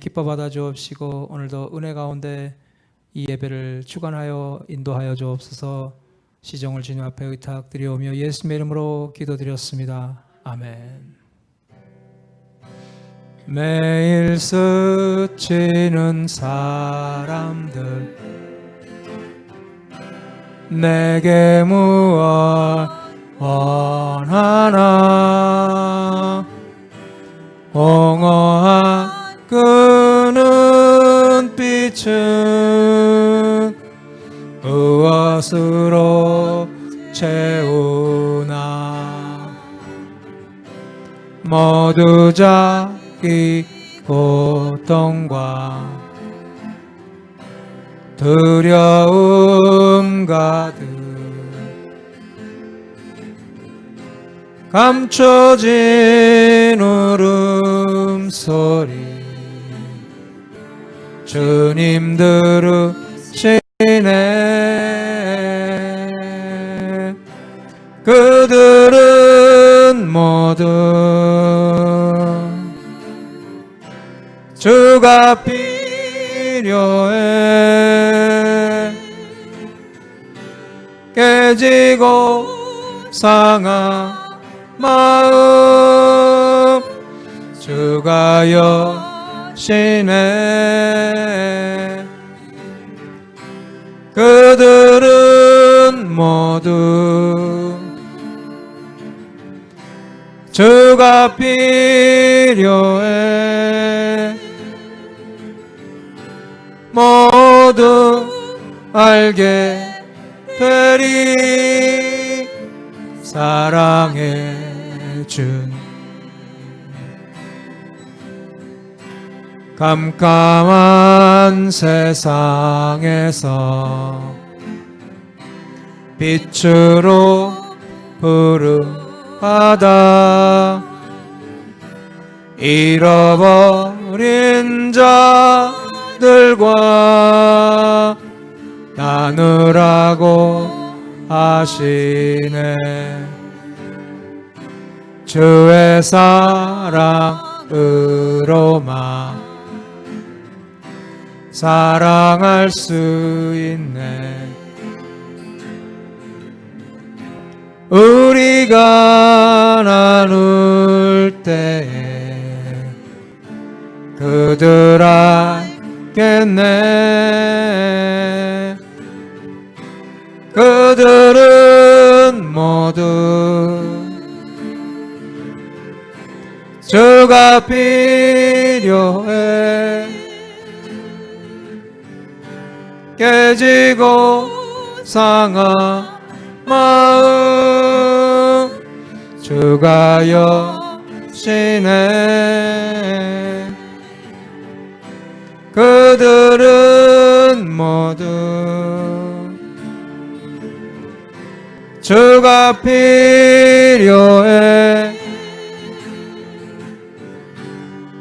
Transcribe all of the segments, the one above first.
기뻐 받아 주옵시고 오늘도 은혜 가운데 이 예배를 주관하여 인도하여 주옵소서. 시종을 주님 앞에 의탁드리오며 예수님의 이름으로 기도드렸습니다. 아멘. 매일 스치는 사람들 내게 무엇 원하나 공허한 그 눈빛은 무엇으로 채우나 모두 자기 고통과 두려움 가득 감춰진 울음소리 주님 들으시네. 그들은 모두 주가 필요해. 깨지고 상한 마음 주가 여시네. 그들은 모두 주가 필요해. 모두 알게 되리 사랑해 준 깜깜한 세상에서 빛으로 푸른 바다 잃어버린 자들과 나누라고 하시네. 주의 사랑으로만 사랑할 수 있네. 우리가 나눌 때에 그들 알겠네. 그들은 모두 주가 필요해. 깨지고 상한 마음 주가 여시네. 그들은 모두 주가 필요해.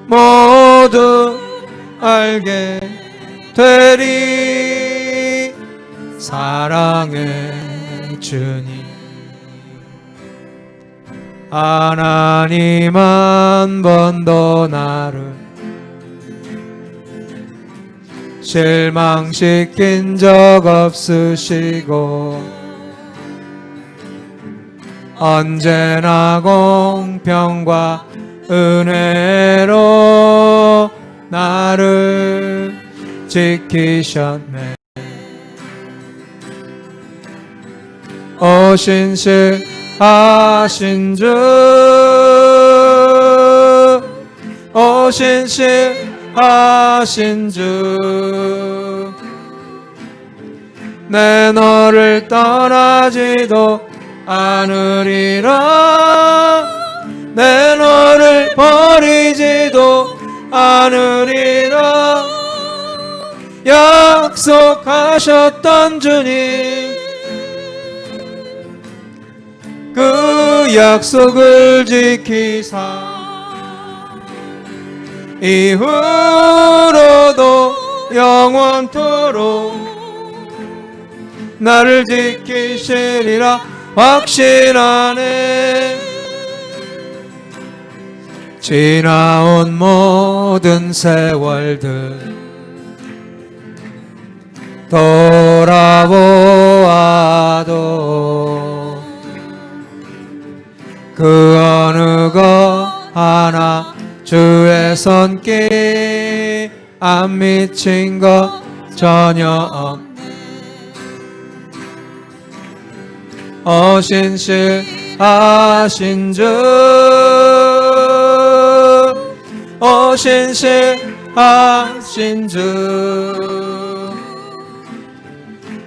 모두 알게 되리 사랑의 주님. 하나님 한 번도 나를 실망시킨 적 없으시고 언제나 공평과 은혜로 나를 지키셨네. 오신실하신 주, 오신실하신 주, 내 너를 떠나지도 않으리라. 내 너를 버리지도 않으리라. 약속하셨던 주님, 그 약속을 지키사 이후로도 영원토록 나를 지키시리라 확신하네. 지나온 모든 세월들 돌아보아도 그 어느 것 하나 주의 손길 안 미친 것 전혀 없네. 신실하신 주, 신실하신 주,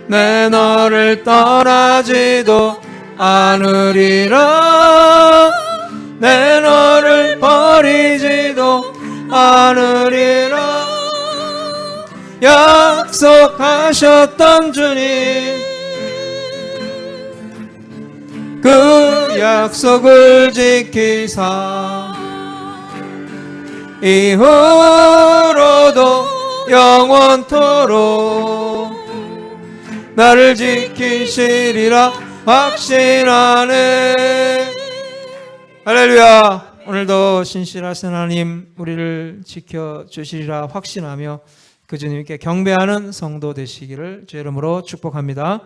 내 너를 떠나지도 않으리라, 내 너를 버리지도 않으리라. 약속하셨던 주님, 그 약속을 지키사 이후로도 영원토록 나를 지키시리라 확신하네. 할렐루야. 오늘도 신실하신 하나님 우리를 지켜주시리라 확신하며 그 주님께 경배하는 성도 되시기를 주의 이름으로 축복합니다.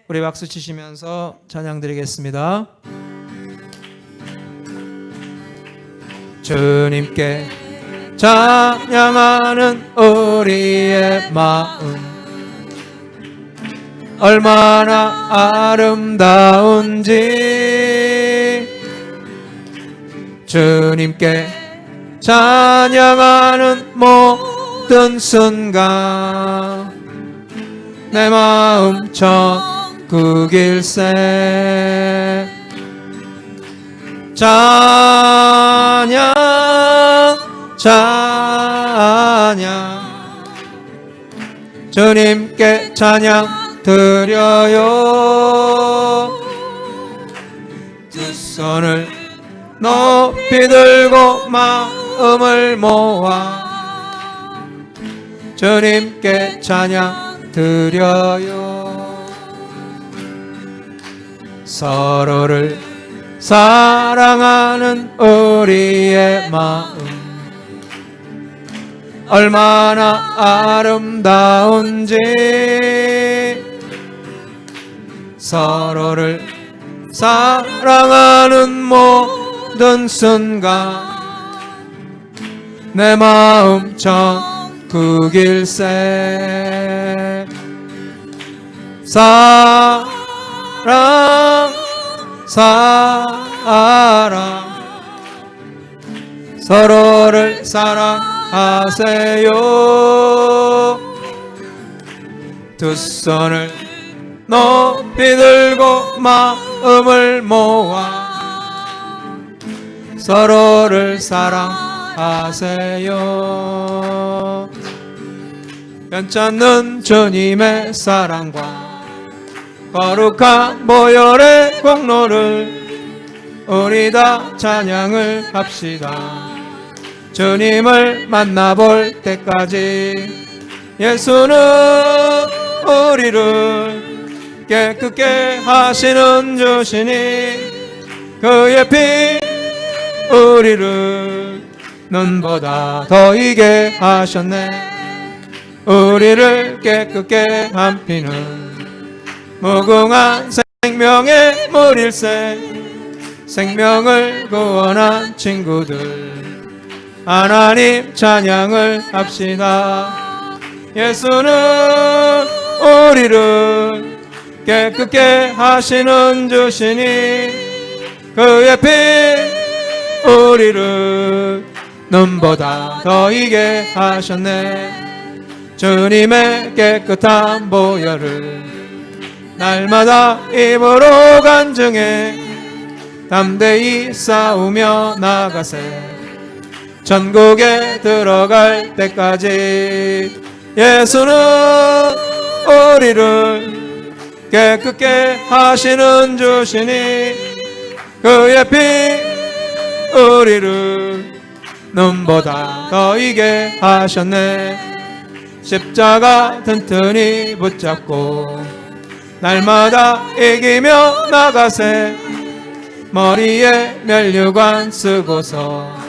우리 박수 치시면서 찬양 드리겠습니다. 주님께 찬양하는 우리의 마음 얼마나 아름다운지, 주님께 찬양하는 모든 순간 내 마음 천국일세. 찬양 찬양 주님께 찬양 드려요. 두 손을 높이 들고 마음을 모아 주님께 찬양 드려요. 서로를 사랑하는 우리의 마음 얼마나 아름다운지, 서로를 사랑하는 모든 순간 내 마음 천국일세. 사랑 서로를 사랑하세요. 두 손을 높이 들고 마음을 모아 서로를 사랑하세요. 변찮는 주님의 사랑과 거룩한 보혈의 공로를 우리 다 찬양을 합시다. 주님을 만나볼 때까지 예수는 우리를 깨끗게 하시는 주시니 그의 피 우리를 눈보다 더 이게 하셨네. 우리를 깨끗게 한 피는 무궁한 생명의 물일세. 생명을 구원한 친구들 하나님 찬양을 합시다. 예수는 우리를 깨끗게 하시는 주시니 그의 피 우리를 눈보다 더 이게 하셨네. 주님의 깨끗한 보혈을 날마다 입으로 간증해 담대히 싸우며 나가세. 천국에 들어갈 때까지 예수는 우리를 깨끗게 하시는 주시니 그의 피 우리를 눈보다 더 이게 하셨네. 십자가 튼튼히 붙잡고 날마다 이기며 나가세. 머리에 면류관 쓰고서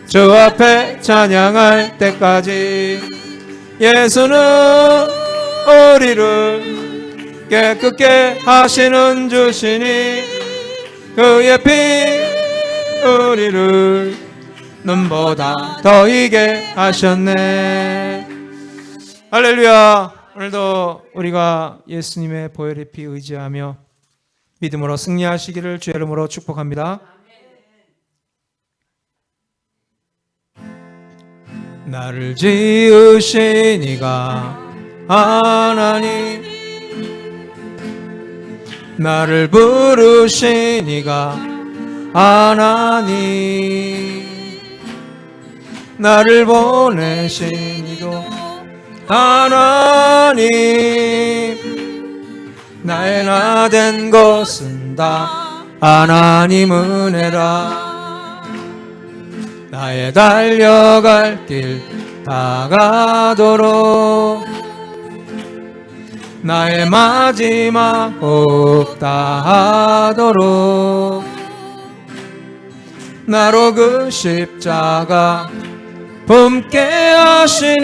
주 앞에 찬양할 때까지 예수는 우리를 깨끗게 하시는 주시니 그의 피 우리를 눈보다 더 이게 하셨네. 할렐루야. 오늘도 우리가 예수님의 보혈의 피 의지하며 믿음으로 승리하시기를 주의 이름으로 축복합니다. 나를 지으신 이가 하나님, 나를 부르신 이가 하나님, 나를 보내신 이도 하나님, 나의 나 된 것은 다 하나님 은혜라. 나의 달려갈 길 다가도록 나의 마지막 호흡 다하도록 나로 그 십자가 품게 하시니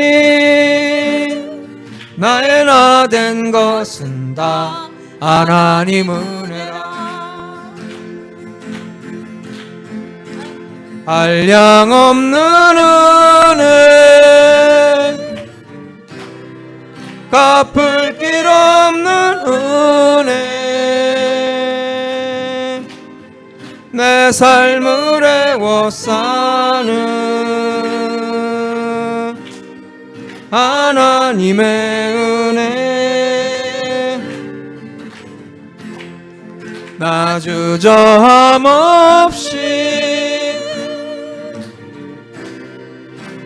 나의 나 된 것은 다 하나님 은혜라. 한량 없는 은혜, 갚을 길 없는 은혜, 내 삶을 애워싸는 하나님의 은혜, 나 주저함 없이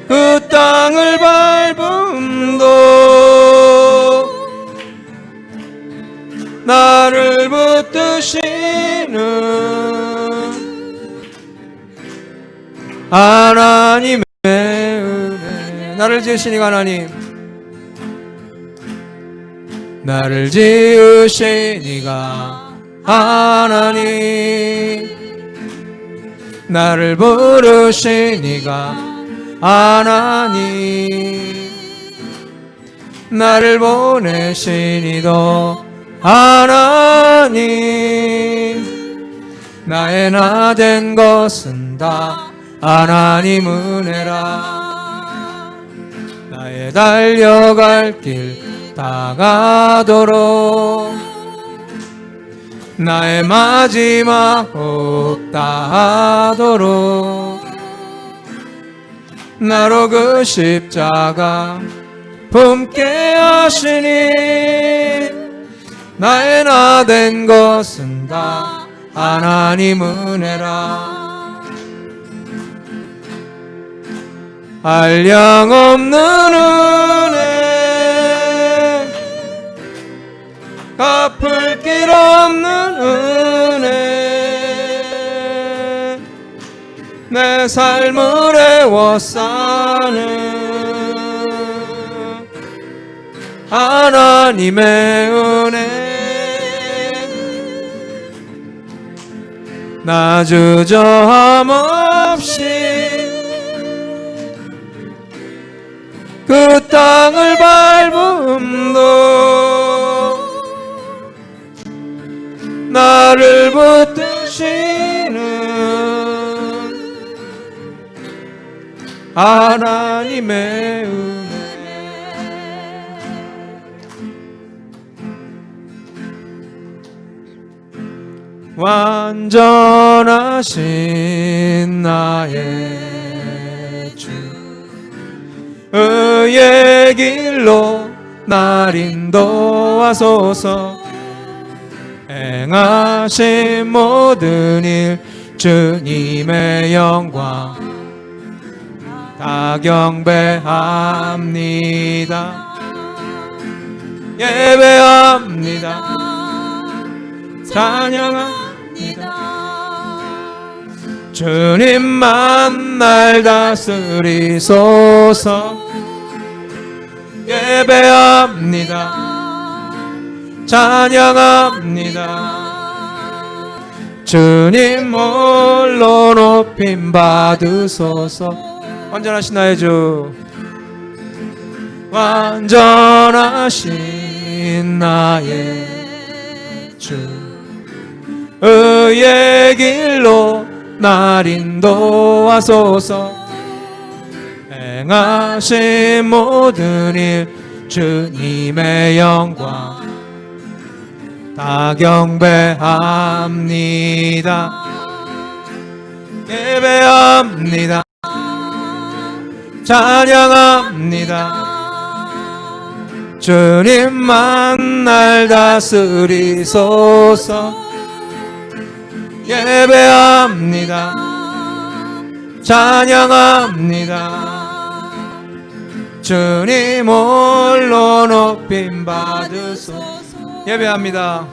그 땅을 밟음도 나를 붙드시는 하나님의 은혜. 나를 지으신 이가 하나님, 나를 지으신 이가 하나님, 나를 부르신 이가 하나님, 나를 보내신 이도 하나님, 나의 나 된 것은 다 하나님 은혜라. 나의 달려갈 길 다가도록 나의 마지막 호흡 다하도록 나로 그 십자가 품게 하시니 나의 나 된 것은 다 하나님 은혜라. 한량 없는 은혜, 갚을 길 없는 은혜, 내 삶을 애워싸는 하나님의 은혜, 나 주저함 없이 그 땅을 밟음도 나를 붙드시는 하나님의 은혜. 완전하신 나의 주, 의의 길로 날 인도하소서. 행하신 모든 일 주님의 영광 다 경배합니다. 예배합니다. 찬양합니다. 주님만 날 다스리소서. 예배합니다. 찬양합니다. 주님 홀로 높임 받으소서. 완전하시나요 주? 완전하신 나의 주, 의의 길로 날 인도하소서. 행하신 모든 일 주님의 영광 다 경배합니다. 예배합니다. 찬양합니다. 주님만 날 다스리소서. 예배합니다. 찬양합니다. 주님 홀로 높임 받으소서. 예배합니다.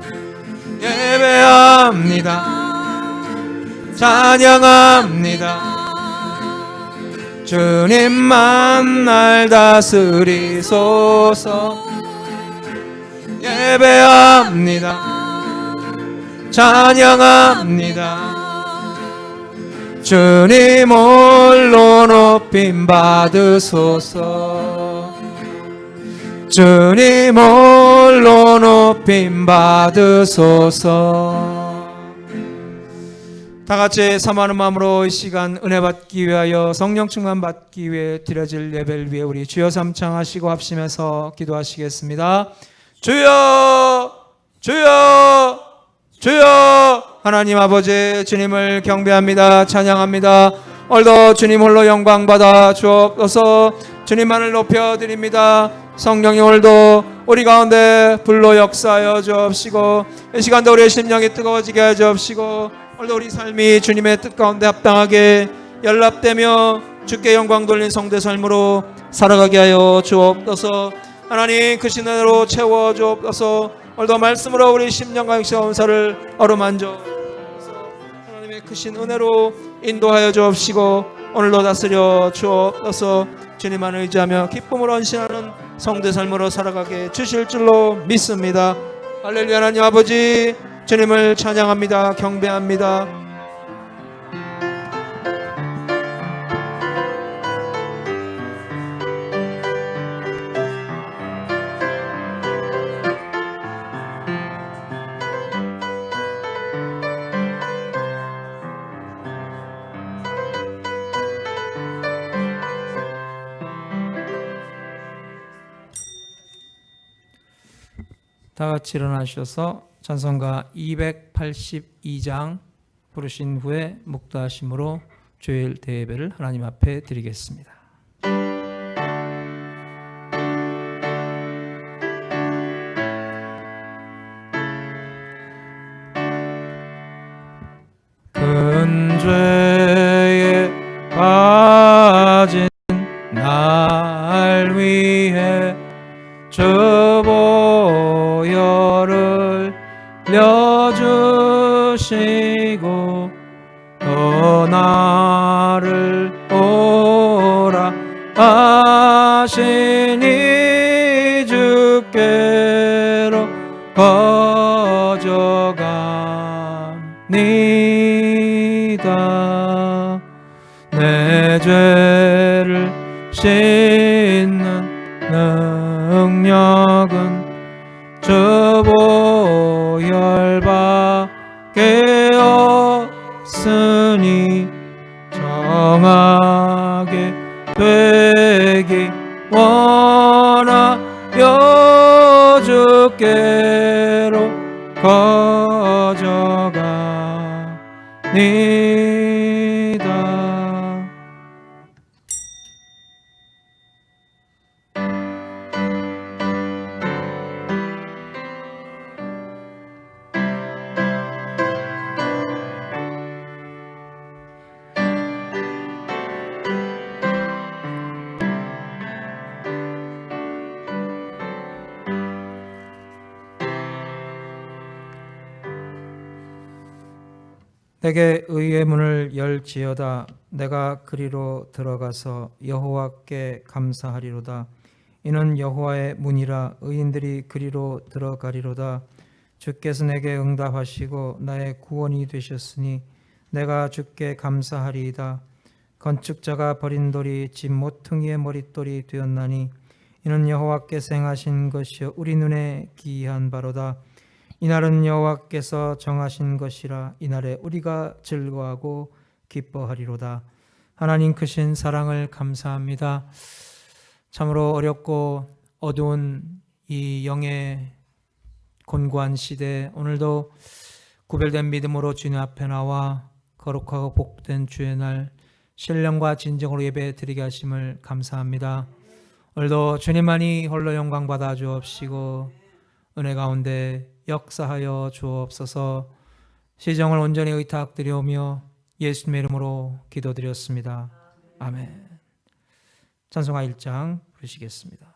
예배합니다. 찬양합니다. 주님만 날 다스리소서. 예배합니다. 찬양합니다. 주님 홀로 높임 받으소서. 주님 홀로 높임 받으소서. 다 같이 사모하는 마음으로 이 시간 은혜 받기 위하여 성령 충만 받기 위해 드려질 예배를 위해 우리 주여 삼창하시고 합심해서 기도하시겠습니다. 주여 주여 주여. 하나님 아버지, 주님을 경배합니다. 찬양합니다. 오늘도 주님 홀로 영광 받아 주옵소서. 주님만을 높여드립니다. 성령이 오늘도 우리 가운데 불로 역사하여 주옵시고, 이 시간도 우리의 심령이 뜨거워지게 하여 주옵시고, 오늘도 우리 삶이 주님의 뜻 가운데 합당하게 연합되며 주께 영광 돌린 성대 삶으로 살아가게 하여 주옵소서. 하나님 그 신으로 채워 주옵소서. 오늘도 말씀으로 우리 심령과 영적 은사를 어루만져 하나님의 크신 은혜로 인도하여 주옵시고, 오늘도 다스려 주옵소서. 주님만 의지하며 기쁨으로 헌신하는 성대 삶으로 살아가게 주실 줄로 믿습니다. 할렐루야. 하나님 아버지, 주님을 찬양합니다. 경배합니다. 다 같이 일어나셔서 찬송가 282장 부르신 후에 묵도하심으로 주일 대예배를 하나님 앞에 드리겠습니다. 큰 죄에 빠진 날 위해 주 보혈을 흘려주시고 또 나를 오라 하시니 주께로 거저갑니다. 내 죄를 씻는 능력은 주 보혈밖에 없으니 정하게 되기 원하여 주께로 거저갑니다. 내게 의의 문을 열지어다. 내가 그리로 들어가서 여호와께 감사하리로다. 이는 여호와의 문이라. 의인들이 그리로 들어가리로다. 주께서 내게 응답하시고 나의 구원이 되셨으니 내가 주께 감사하리이다. 건축자가 버린 돌이 집 모퉁이의 머릿돌이 되었나니 이는 여호와께서 행하신 것이요 우리 눈에 기이한 바로다. 이날은 여호와께서 정하신 것이라 이날에 우리가 즐거워하고 기뻐하리로다. 하나님 크신 사랑을 감사합니다. 참으로 어렵고 어두운 이 영의 곤고한 시대, 오늘도 구별된 믿음으로 주님 앞에 나와 거룩하고 복된 주의 날 신령과 진정으로 예배 드리게 하심을 감사합니다. 오늘도 주님만이 홀로 영광 받아 주옵시고 은혜 가운데 역사하여 주옵소서. 시정을 온전히 의탁드리오며 예수님의 이름으로 기도드렸습니다. 아멘. 찬송가 1장 부르시겠습니다.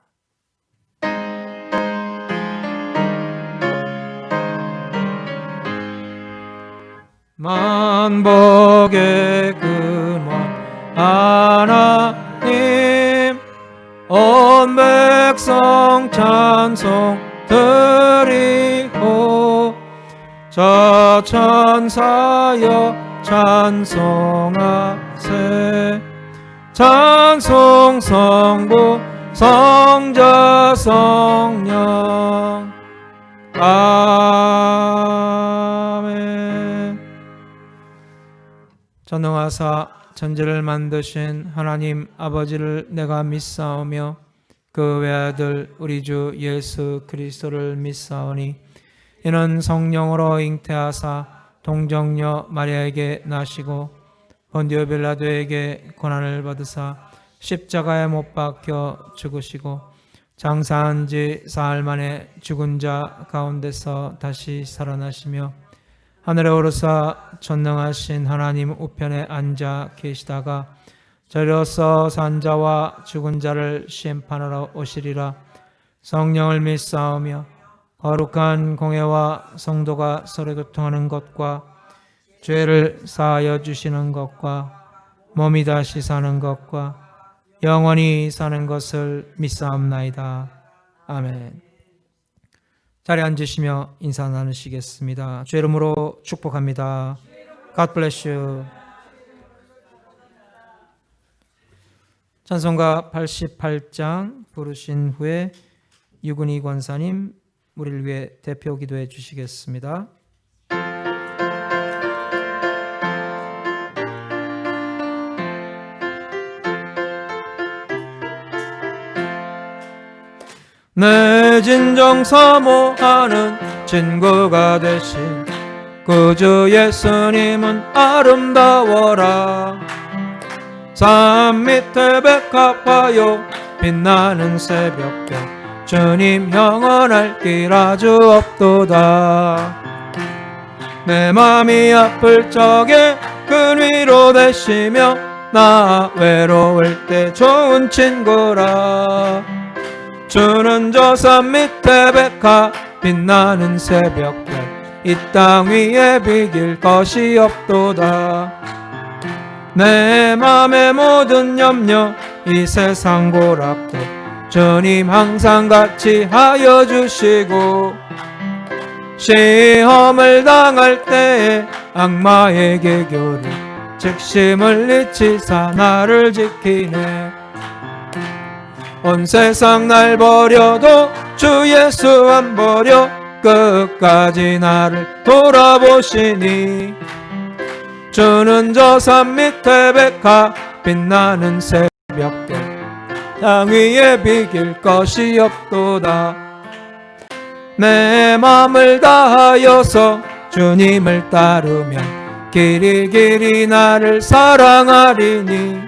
만복의 근원 하나님, 온 백성 찬송 드리고 저 천사여 찬송하세. 찬송 성부 성자 성령. 아멘. 전능하사 천지를 만드신 하나님 아버지를 내가 믿사오며 그 외아들 우리 주 예수 그리스도를 믿사오니 이는 성령으로 잉태하사 동정녀 마리아에게 나시고 본디오 빌라도에게 고난을 받으사 십자가에 못 박혀 죽으시고 장사한 지 사흘 만에 죽은 자 가운데서 다시 살아나시며 하늘에 오르사 전능하신 하나님 우편에 앉아 계시다가 저리로서 산 자와 죽은 자를 심판하러 오시리라. 성령을 믿사오며 거룩한 공회와 성도가 서로 교통하는 것과 죄를 사하여 주시는 것과 몸이 다시 사는 것과 영원히 사는 것을 믿사옵나이다. 아멘. 자리에 앉으시며 인사 나누시겠습니다. 주의 이름으로 축복합니다. God bless you. 찬송가 88장 부르신 후에 유근희 권사님 우리를 위해 대표 기도해 주시겠습니다. 내 진정 사모하는 친구가 되신 구주 예수님은 아름다워라. 산 밑에 백합화요 빛나는 새벽별 주님 영원할 길 아주 없도다. 내 맘이 아플 적에 그 위로 되시며 나 외로울 때 좋은 친구라. 주는 저 산 밑에 백합 빛나는 새벽별 이 땅 위에 비길 것이 없도다. 내 맘의 모든 염려 이 세상 고락도 주님 항상 같이 하여 주시고 시험을 당할 때에 악마의 개교를 즉시 물리치사 나를 지키네. 온 세상 날 버려도 주 예수 안 버려 끝까지 나를 돌아보시니 주는 저 산 밑에 백합 빛나는 새벽별 땅 위에 비길 것이 없도다. 내 맘을 다하여서 주님을 따르면 길이 나를 사랑하리니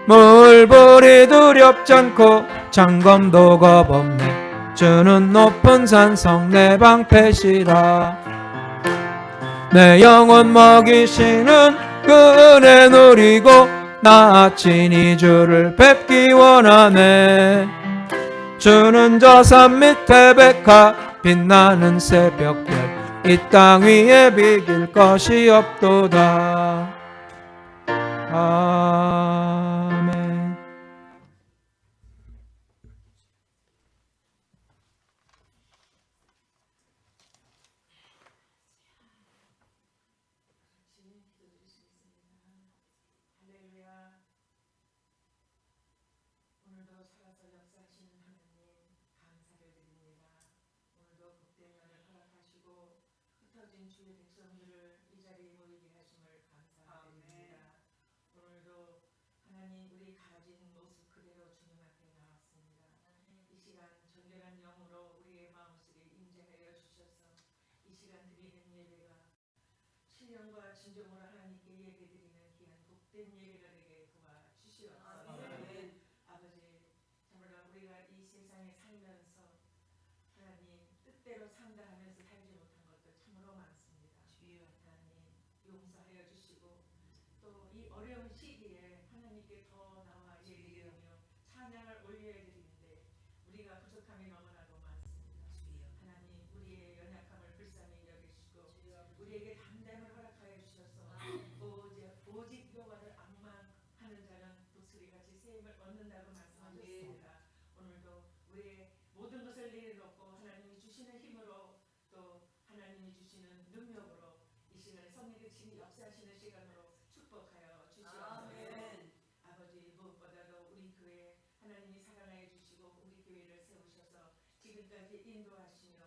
물불이 두렵지 않고 창검도 겁없네. 주는 높은 산성 내 방패시라. 내 영혼 먹이시는 그 은혜 누리고 나 친히 주를 뵙기 원하네. 주는 저 산 밑에 백합 빛나는 새벽별 이 땅 위에 비길 것이 없도다. 아멘. 모든 주의 백성들을 이 자리에 모이게 하심을 감사드립니다. 오늘도 하나님 우리 가진 모습 그대로 주님 앞에 나왔습니다. 이 시간 정결한 영으로 우리의 마음속에 임재하여 주셔서 이 시간 드리는 예배가 신령과 진정으로 하나님께 예배드리는 귀한 복된 예배가 되게 도와주시옵소서. 아버지, 참으로 우리가 이 세상에 살면서 하나님 뜻대로 산다 하면서 살지 못한 것도 참으로 많습니다. 하나님 용서하여 주시고 또 이 어려운 시기에 하나님께 더 나와 예배드리며 찬양을 올려야 되는데 우리가 부족함이 너무나도 많습니다. 하나님 우리의 연약함을 불쌍히 여기시고 우리에게 담대함을 허락하여 주셔서 오직 여호와를 앙망하는 자는 독수리같이 새 힘을 얻는다고 말씀하셨습니다. 오늘도 우리의 모든 것을 내려놓고 하나님이 주시는 힘으로 또 하나님이 주시는 능력으로 이 시간에 성령의 친히 역사하시는 시간으로 축복하여 주시옵소서. 아버지, 무엇보다도 우리 교회 하나님이 사랑하여 주시고 우리 교회를 세우셔서 지금까지 인도하시며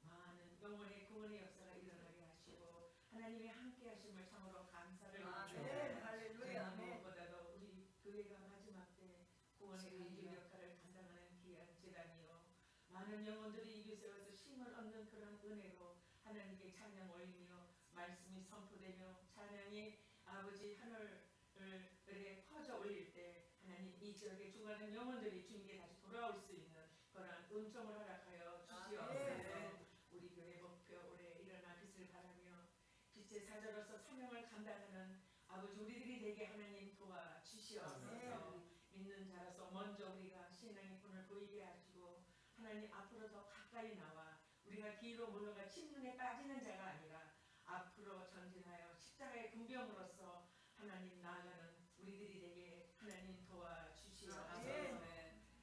많은 영혼의 구원의 역사가 일어나게 하시고 하나님의 함께 하심을 참으로 감사를 드립니다. 무엇보다도 우리 교회가 마지막 때 구원의 간주 역할을 감당하는 귀한 제단이요 많은 영혼들이 이곳에 와서 힘을 얻는 그런 은혜로 하나님께 찬양 올리며 말씀이 선포되며 찬양이 아버지 하늘에 퍼져 올릴 때 하나님 이 지역에 죽어가는 영혼들이 주님께 다시 돌아올 수 있는 그런 은총을 허락하여 주시옵소서. 우리 교회 목표 올해 일어나 빛을 발하며 빛의 사자로서 사명을 감당하는 아버지 우리들이 되게 하나님 도와주시옵소서. 믿는 자로서 먼저 우리가 신앙의 분을 보이게 하시고 하나님 앞으로 더 가까이 나와 우리가 뒤로 물러가 침륜에 빠지는 자가 아니라 앞으로 전진하여 십자가의 군병으로서 하나님 나아가는 우리들이 되게 하나님 도와주시옵소서.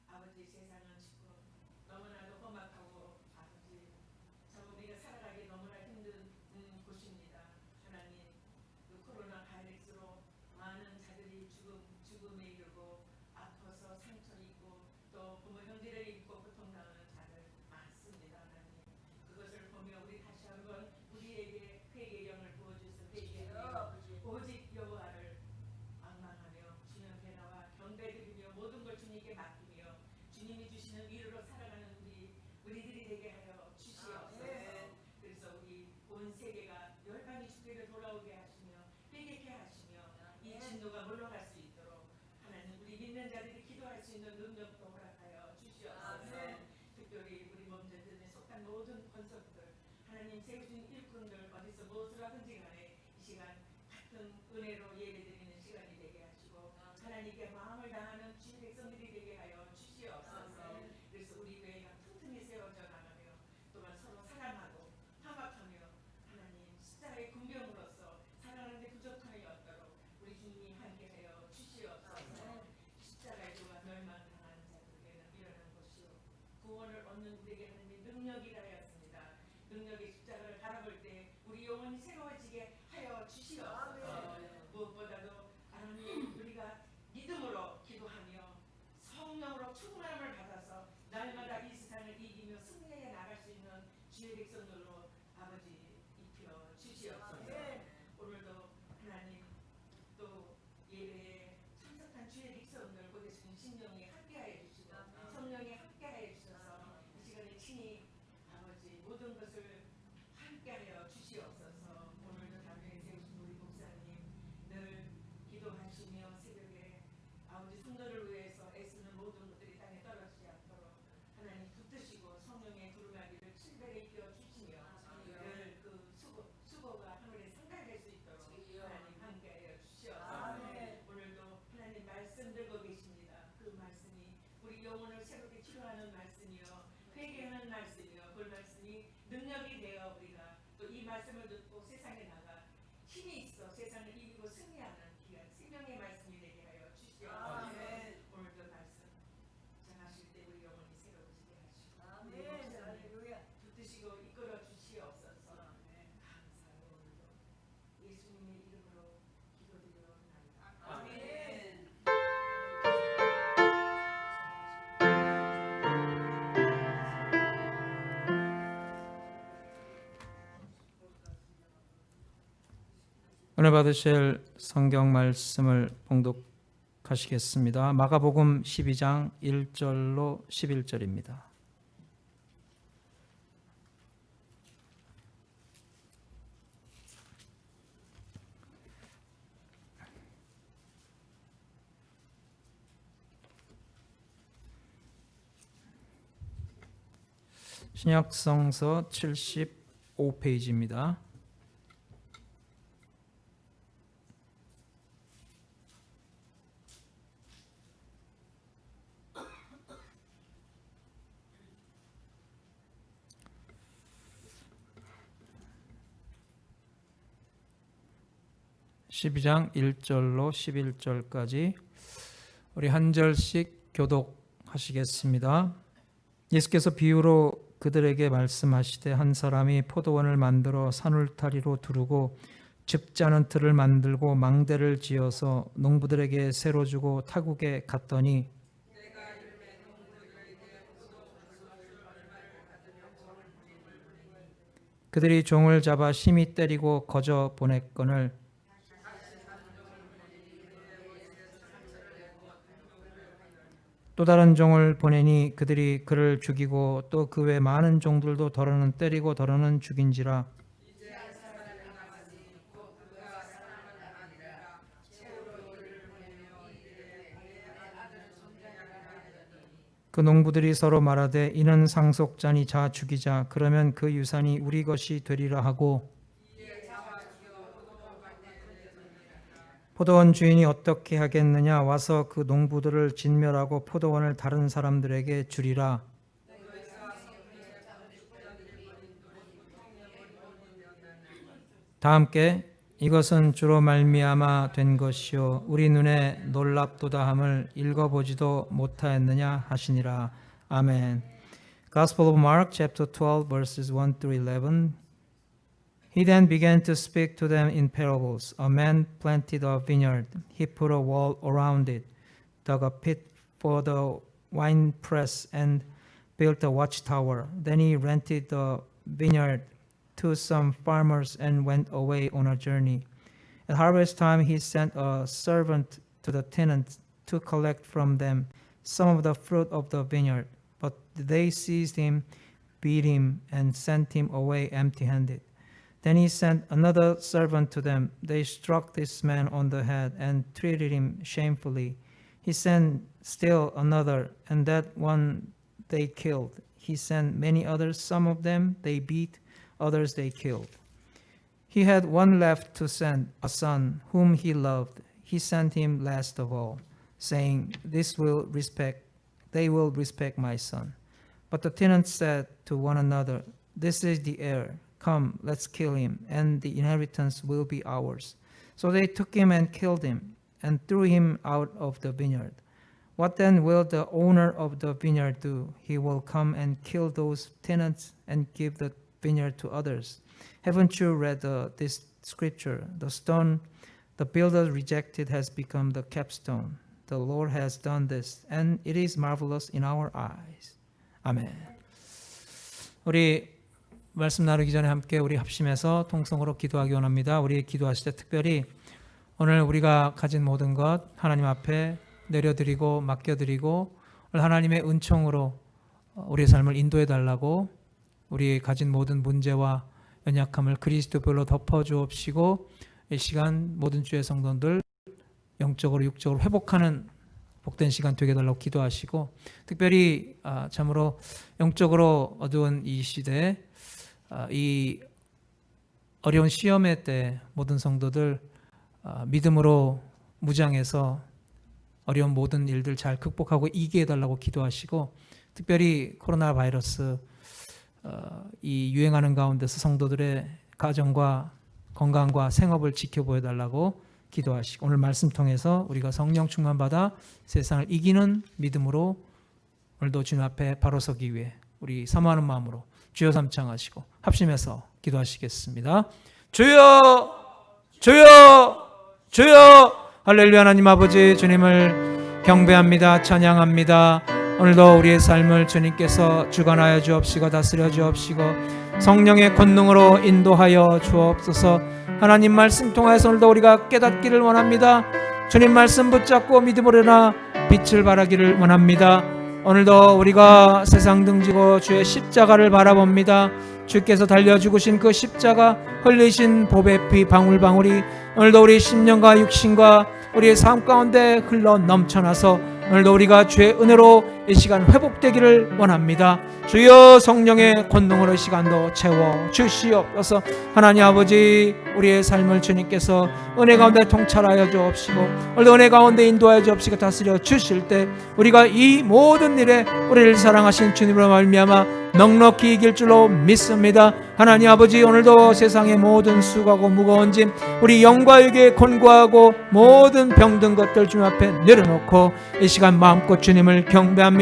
아버지 세상은 지금 너무나도 험악하고 아버지 참 우리가 살아가기 너무나 힘든 곳입니다. 하나님 그 코로나 바이러스로 많은 자들이 죽음에 이르고 아파서 상처 입고 또 부모 형제를 입고 고통당하는 자들 많습니다. 하나님 그것을 보며 우리 다시 한번 우리에게 회개의 영을 부어주셔서 회개하며 오직 여호와를 앙망하며 주님 앞에 나와 경배드리며 모든 걸 주님께 맡기며 주님이 주시는 위로로 살아가는 우리들이 되게 하여 주시옵소서. 그래서 우리 온 세계가 열방이 주께로 돌아오게 하시며 회개케 하시며 이 진노가 물러갈 수 있도록 하나님 우리 믿는 자들이 기도할 수 있는 능력도 허락하여 주시옵소서. 특별히 우리 몸전에 속한 모든 권속들 하나님 세우신 일꾼들 어디서 무엇을 하든지 간에 이 시간 같은 은혜로 예배드리는 시간이 되게 하시고 하나님께 마음을 다하는 주의 백성들이 되게 하여 주시옵소서. 그래서 우리 교회가 튼튼히 세워져 나가며 또한 서로 사랑하고 화합하며 하나님 십자가의 군병으로서 살아가는데 부족함이 없도록 우리 주님이 함께하여 주시옵소서. 십자가의 도가 멸망당한 자들에게는 일어난 것이요 구원을 얻는 우리에게 하나님의 능력이라 하였습니다. 능력의 십자가를 바라볼 때 우리 영혼이 새로워지게 하여 주시옵소서. 무엇보다도 하나님 우리가 믿음으로 기도하며 성령으로 충만함을 받아서 날마다 이 세상을 이기며 승리해 나갈 수 있는 주의 백성들로 아버지 입혀 주시옵소서. 오늘도 하나님 또 예배에 참석한 주의 백성들 곧 계신 신령이 함께하여 주시고 성령이 함께하여 주셔서 이 시간에 친히 아버지 모든 것을 함께하여 주시옵소서. 오늘도 담임에 세우신 우리 목사님 늘 기도하시며 새벽에 아버지 성도를 위해서 애쓰는 모든 것들이 땅에 떨어지지 않도록 하나님 붙드시고 성령의 두루마기를 700에 입혀 주시며 늘 그 수고가 하늘에 상달될 수 있도록 하나님 함께하여 주시옵소서. 오늘도 하나님 말씀 들고 계십니다. 그 말씀이 우리 영혼을 새롭게 치료하는 말씀이요 회개하는 말씀이요 그 말씀이 능력이 되어 우리가 또 이 말씀을 듣고 세상에 나가 힘이 있어 세상을 이기고 승리하는 귀한 생명의 말씀이 되게 하여 주시옵소서. 오늘도 말씀 전하실 때 우리 영혼이 새로워지게 하시고 우리 목사님 붙드시고 이끌어 주시옵소서. 감사하고 오늘도 예수님의 이름으로 기도드려옵나이다. 아멘. 오늘 받으실 성경 말씀을 봉독하시겠습니다. 마가복음 12장 1절로 11절입니다. 신약성서 75페이지입니다. (12장) 1절로 (11절까지) 우리 한 절씩 교독하시겠습니다. 예수께서 비유로 그들에게 말씀하시되 한 사람이 포도원을 만들어 산울타리로 두르고 즙자는 틀을 만들고 망대를 지어서 농부들에게 새로 주고 타국에 갔더니 그들이 종을 잡아 심히 때리고 거저 보냈거늘 또 다른 종을 보내니 그들이 그를 죽이고 또 그 외 많은 종들도 더러는 때리고 더러는 죽인지라. 그 농부들이 서로 말하되 이는 상속자니 자 죽이자. 그러면 그 유산이 우리 것이 되리라 하고 포도원 주인이 어떻게 하겠느냐. 와서 그 농부들을 진멸하고 포도원을 다른 사람들에게 주리라. 다 함께 이것은 주로 말미암아 된 것이요 우리 눈에 놀랍도다 함을 읽어보지도 못하였느냐 하시니라. 아멘. Gospel of Mark chapter 12 verses 1 through 11. He then began to speak to them in parables. A man planted a vineyard. He put a wall around it, dug a pit for the winepress, and built a watchtower. Then he rented the vineyard to some farmers and went away on a journey. At harvest time, he sent a servant to the tenants to collect from them some of the fruit of the vineyard. But they seized him, beat him, and sent him away empty-handed. Then he sent another servant to them. They struck this man on the head and treated him shamefully. He sent still another, and that one they killed. He sent many others. Some of them they beat, others they killed. He had one left to send, a son whom he loved. He sent him last of all, saying, They will respect my son. But the tenants said to one another, This is the heir. Come, let's kill him, and the inheritance will be ours. So they took him and killed him, and threw him out of the vineyard. What then will the owner of the vineyard do? He will come and kill those tenants and give the vineyard to others. Haven't you read this scripture? The stone the builders rejected has become the capstone. The Lord has done this, and it is marvelous in our eyes. 아멘. 우리 말씀 나누기 전에 함께 우리 합심해서 통성으로 기도하기 원합니다. 우리 기도하실 때 특별히 오늘 우리가 가진 모든 것 하나님 앞에 내려드리고 맡겨드리고 오늘 하나님의 은총으로 우리의 삶을 인도해 달라고 우리 가진 모든 문제와 연약함을 그리스도별로 덮어주옵시고 이 시간 모든 주의 성도들 영적으로 육적으로 회복하는 복된 시간 되게 달라고 기도하시고 특별히 참으로 영적으로 어두운 이 시대에 이 어려운 시험의 때 모든 성도들 믿음으로 무장해서 어려운 모든 일들 잘 극복하고 이기게 해달라고 기도하시고 특별히 코로나 바이러스 이 유행하는 가운데서 성도들의 가정과 건강과 생업을 지켜보여달라고 기도하시고 오늘 말씀 통해서 우리가 성령 충만받아 세상을 이기는 믿음으로 오늘도 주님 앞에 바로 서기 위해 우리 사모하는 마음으로 주여 삼창하시고 합심해서 기도하시겠습니다. 주여 주여 주여 할렐루야. 하나님 아버지 주님을 경배합니다. 찬양합니다. 오늘도 우리의 삶을 주님께서 주관하여 주옵시고 다스려 주옵시고 성령의 권능으로 인도하여 주옵소서. 하나님 말씀 통해서 오늘도 우리가 깨닫기를 원합니다. 주님 말씀 붙잡고 믿음으로 일어나 빛을 발하기를 원합니다. 오늘도 우리가 세상 등지고 주의 십자가를 바라봅니다. 주께서 달려 죽으신 그 십자가, 흘리신 보배 피 방울방울이 오늘도 우리 심령과 육신과 우리의 삶 가운데 흘러 넘쳐나서 오늘도 우리가 주의 은혜로 이 시간 회복되기를 원합니다. 주여 성령의 권능으로 이 시간도 채워 주시옵소서. 하나님 아버지, 우리의 삶을 주님께서 은혜 가운데 통찰하여 주옵시고 오늘도 은혜 가운데 인도하여 주옵시고 다스려 주실 때 우리가 이 모든 일에 우리를 사랑하신 주님으로 말미암아 넉넉히 이길 줄로 믿습니다. 하나님 아버지, 오늘도 세상의 모든 수고하고 무거운 짐, 우리 영과 육에 권고하고 모든 병든 것들 주님 앞에 내려놓고 이 시간 마음껏 주님을 경배합니다.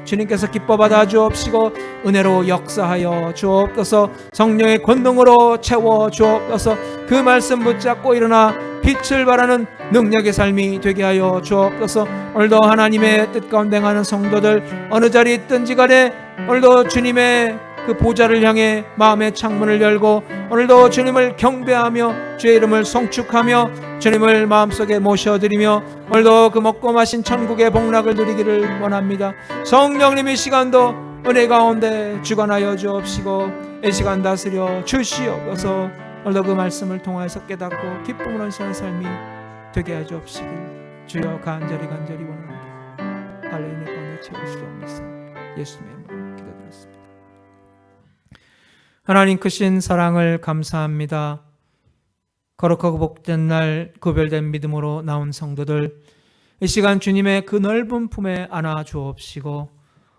주님께서 기뻐 받아 주옵시고 은혜로 역사하여 주옵소서. 성령의 권능으로 채워 주옵소서. 그 말씀 붙잡고 일어나 빛을 발하는 능력의 삶이 되게 하여 주옵소서. 오늘도 하나님의 뜻 가운데 행하는 성도들 어느 자리에 있든지 간에 오늘도 주님의 그 보좌를 향해 마음의 창문을 열고 오늘도 주님을 경배하며 주의 이름을 송축하며 주님을 마음속에 모셔드리며 오늘도 그 먹고 마신 천국의 복락을 누리기를 원합니다. 성령님 이 시간도 은혜 가운데 주관하여 주옵시고 이 시간 다스려 주시옵소서. 오늘도 그 말씀을 통하여서 깨닫고 기쁨으로 사는 삶이 되게 하여 주옵시길 주여 간절히 원합니다. 할렐루야 가운데 채우시옵소서. 예수님의 이름으로 기도드렸습니다. 하나님 크신 사랑을 감사합니다. 거룩하고 복된 날 구별된 믿음으로 나온 성도들 이 시간 주님의 그 넓은 품에 안아 주옵시고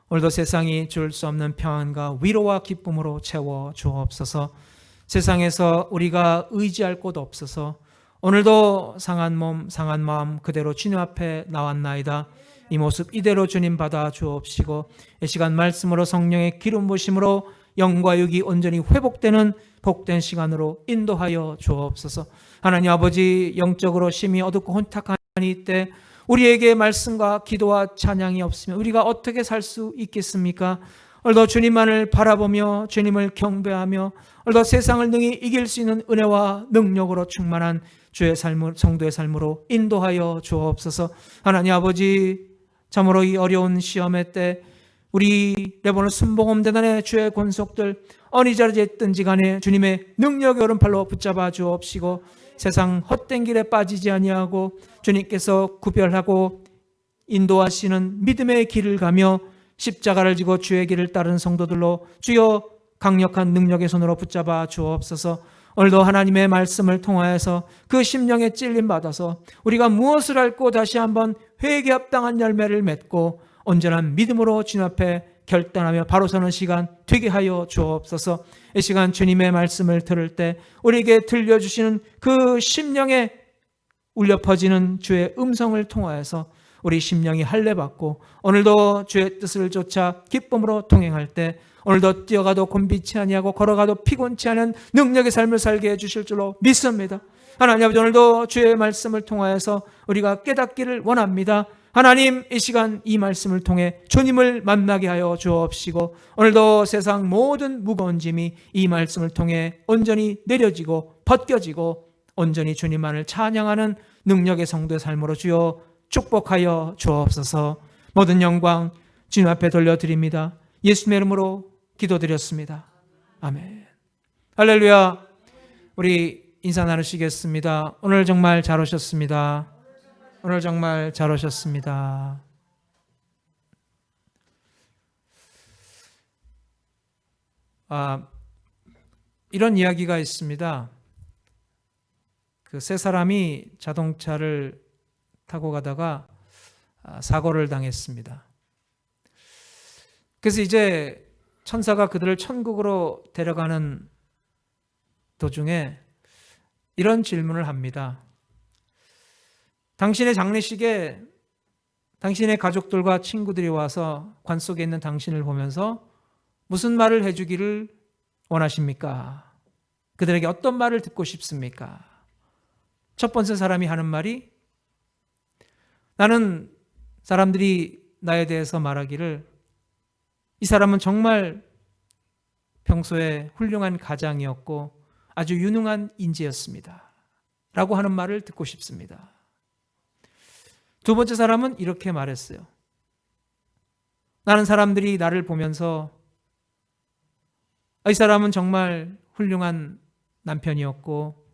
오늘도 세상이 줄 수 없는 평안과 위로와 기쁨으로 채워 주옵소서. 세상에서 우리가 의지할 곳 없어서 오늘도 상한 몸 상한 마음 그대로 주님 앞에 나왔나이다. 이 모습 이대로 주님 받아 주옵시고 이 시간 말씀으로 성령의 기름 부으심으로 영과 육이 온전히 회복되는 복된 시간으로 인도하여 주옵소서. 하나님 아버지, 영적으로 심히 어둡고 혼탁한 이때 우리에게 말씀과 기도와 찬양이 없으면 우리가 어떻게 살 수 있겠습니까? 오늘도 주님만을 바라보며 주님을 경배하며 오늘도 세상을 능히 이길 수 있는 은혜와 능력으로 충만한 주의 삶을 성도의 삶으로 인도하여 주옵소서. 하나님 아버지, 참으로 이 어려운 시험의 때 우리 레바논 순복음대단의 주의 권속들 어느 자리에 있든지 간에 주님의 능력의 오른팔로 붙잡아 주옵시고 세상 헛된 길에 빠지지 아니하고 주님께서 구별하고 인도하시는 믿음의 길을 가며 십자가를 지고 주의 길을 따르는 성도들로 주여 강력한 능력의 손으로 붙잡아 주옵소서. 오늘도 하나님의 말씀을 통하여서 그 심령에 찔림 받아서 우리가 무엇을 앓고 다시 한번 회개 합당한 열매를 맺고 온전한 믿음으로 주님 앞에 결단하며 바로 서는 시간 되게 하여 주옵소서. 이 시간 주님의 말씀을 들을 때 우리에게 들려주시는 그 심령에 울려 퍼지는 주의 음성을 통하여서 우리 심령이 할례받고 오늘도 주의 뜻을 쫓아 기쁨으로 동행할 때 오늘도 뛰어가도 곤비치 아니하고 걸어가도 피곤치 않은 능력의 삶을 살게 해주실 줄로 믿습니다. 하나님 아버지, 오늘도 주의 말씀을 통하여서 우리가 깨닫기를 원합니다. 하나님, 이 시간 이 말씀을 통해 주님을 만나게 하여 주옵시고 오늘도 세상 모든 무거운 짐이 이 말씀을 통해 온전히 내려지고 벗겨지고 온전히 주님만을 찬양하는 능력의 성도의 삶으로 주여 축복하여 주옵소서. 모든 영광 주님 앞에 돌려드립니다. 예수님의 이름으로 기도드렸습니다. 아멘. 할렐루야. 우리 인사 나누시겠습니다. 오늘 정말 잘 오셨습니다. 오늘 정말 잘 오셨습니다. 이런 이야기가 있습니다. 그 세 사람이 자동차를 타고 가다가 사고를 당했습니다. 그래서 이제 천사가 그들을 천국으로 데려가는 도중에 이런 질문을 합니다. 당신의 장례식에 당신의 가족들과 친구들이 와서 관 속에 있는 당신을 보면서 무슨 말을 해주기를 원하십니까? 그들에게 어떤 말을 듣고 싶습니까? 첫 번째 사람이 하는 말이, 나는 사람들이 나에 대해서 말하기를 이 사람은 정말 평소에 훌륭한 가장이었고 아주 유능한 인재였습니다. 라고 하는 말을 듣고 싶습니다. 두 번째 사람은 이렇게 말했어요. 나는 사람들이 나를 보면서 이 사람은 정말 훌륭한 남편이었고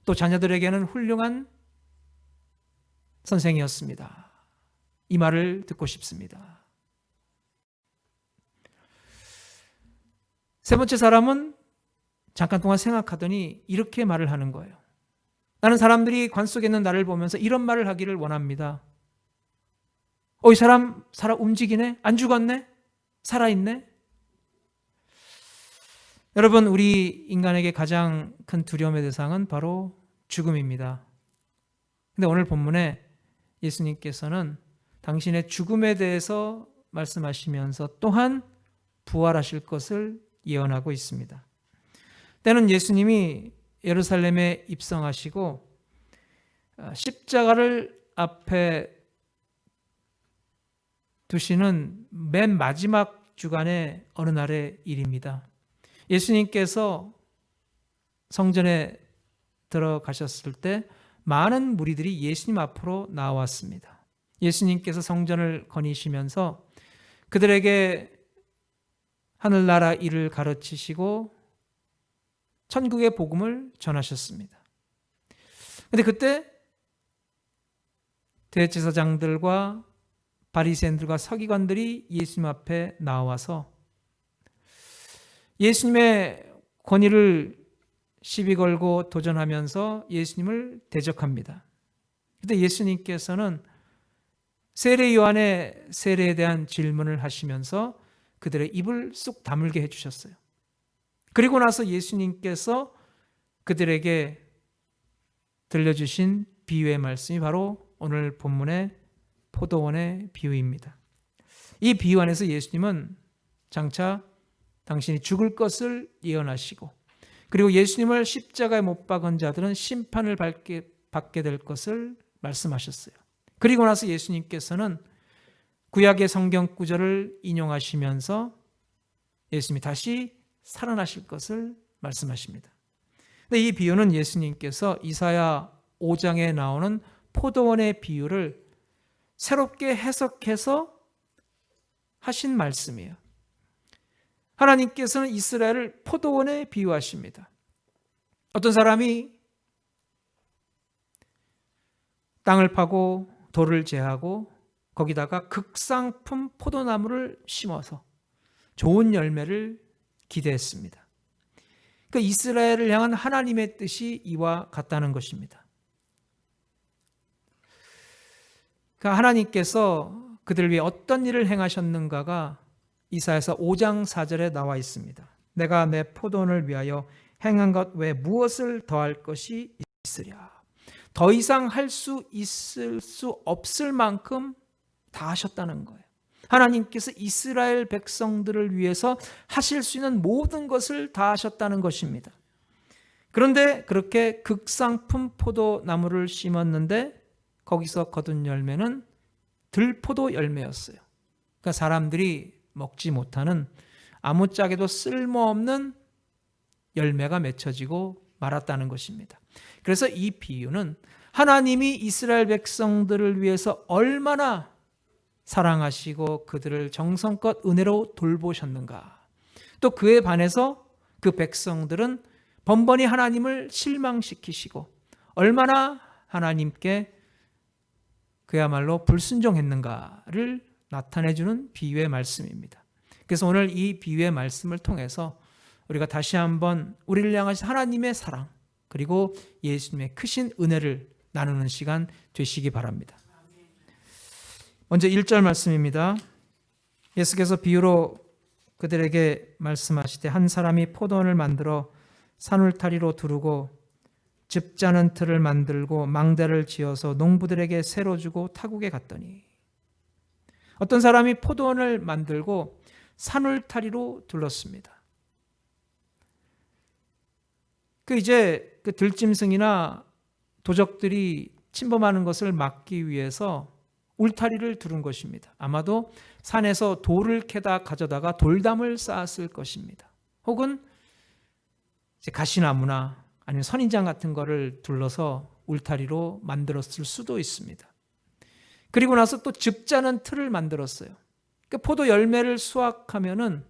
또 자녀들에게는 훌륭한 선생이었습니다. 이 말을 듣고 싶습니다. 세 번째 사람은 잠깐 동안 생각하더니 이렇게 말을 하는 거예요. 나는 사람들이 관 속에 있는 나를 보면서 이런 말을 하기를 원합니다. 이 사람 움직이네? 안 죽었네? 살아있네? 여러분, 우리 인간에게 가장 큰 두려움의 대상은 바로 죽음입니다. 근데 오늘 본문에 예수님께서는 당신의 죽음에 대해서 말씀하시면서 또한 부활하실 것을 예언하고 있습니다. 때는 예수님이 예루살렘에 입성하시고 십자가를 앞에 두시는 맨 마지막 주간의 어느 날의 일입니다. 예수님께서 성전에 들어가셨을 때 많은 무리들이 예수님 앞으로 나왔습니다. 예수님께서 성전을 거니시면서 그들에게 하늘나라 일을 가르치시고 천국의 복음을 전하셨습니다. 그런데 그때 대제사장들과 바리새인들과 서기관들이 예수님 앞에 나와서 예수님의 권위를 시비 걸고 도전하면서 예수님을 대적합니다. 그때 예수님께서는 세례 요한의 세례에 대한 질문을 하시면서 그들의 입을 쑥 다물게 해주셨어요. 그리고 나서 예수님께서 그들에게 들려주신 비유의 말씀이 바로 오늘 본문의 포도원의 비유입니다. 이 비유 안에서 예수님은 장차 당신이 죽을 것을 예언하시고 그리고 예수님을 십자가에 못 박은 자들은 심판을 받게 될 것을 말씀하셨어요. 그리고 나서 예수님께서는 구약의 성경 구절을 인용하시면서 예수님이 다시 살아나실 것을 말씀하십니다. 근데 이 비유는 예수님께서 이사야 5장에 나오는 포도원의 비유를 새롭게 해석해서 하신 말씀이에요. 하나님께서는 이스라엘을 포도원에 비유하십니다. 어떤 사람이 땅을 파고 돌을 제하고 거기다가 극상품 포도나무를 심어서 좋은 열매를 기대했습니다. 그 이스라엘을 향한 하나님의 뜻이 이와 같다는 것입니다. 그러니까 하나님께서 그들 위해 어떤 일을 행하셨는가가 이사야서 5장 4절에 나와 있습니다. 내가 내 포도원을 위하여 행한 것 외에 무엇을 더할 것이 있으랴. 더 이상 할 수 있을 수 없을 만큼 다 하셨다는 거예요. 하나님께서 이스라엘 백성들을 위해서 하실 수 있는 모든 것을 다 하셨다는 것입니다. 그런데 그렇게 극상품 포도나무를 심었는데 거기서 거둔 열매는 들포도 열매였어요. 그러니까 사람들이 먹지 못하는 아무짝에도 쓸모없는 열매가 맺혀지고 말았다는 것입니다. 그래서 이 비유는 하나님이 이스라엘 백성들을 위해서 얼마나 사랑하시고 그들을 정성껏 은혜로 돌보셨는가. 또 그에 반해서 그 백성들은 번번이 하나님을 실망시키시고 얼마나 하나님께 그야말로 불순종했는가를 나타내주는 비유의 말씀입니다. 그래서 오늘 이 비유의 말씀을 통해서 우리가 다시 한번 우리를 향하신 하나님의 사랑 그리고 예수님의 크신 은혜를 나누는 시간 되시기 바랍니다. 먼저 1절 말씀입니다. 예수께서 비유로 그들에게 말씀하시되 한 사람이 포도원을 만들어 산울타리로 두르고 즙 짜는 틀을 만들고 망대를 지어서 농부들에게 새로 주고 타국에 갔더니 어떤 사람이 포도원을 만들고 산울타리로 둘렀습니다. 이제 그 들짐승이나 도적들이 침범하는 것을 막기 위해서 울타리를 두른 것입니다. 아마도 산에서 돌을 캐다 가져다가 돌담을 쌓았을 것입니다. 혹은 이제 가시나무나 아니면 선인장 같은 거를 둘러서 울타리로 만들었을 수도 있습니다. 그리고 나서 또 즙 짜는 틀을 만들었어요. 그러니까 포도 열매를 수확하면은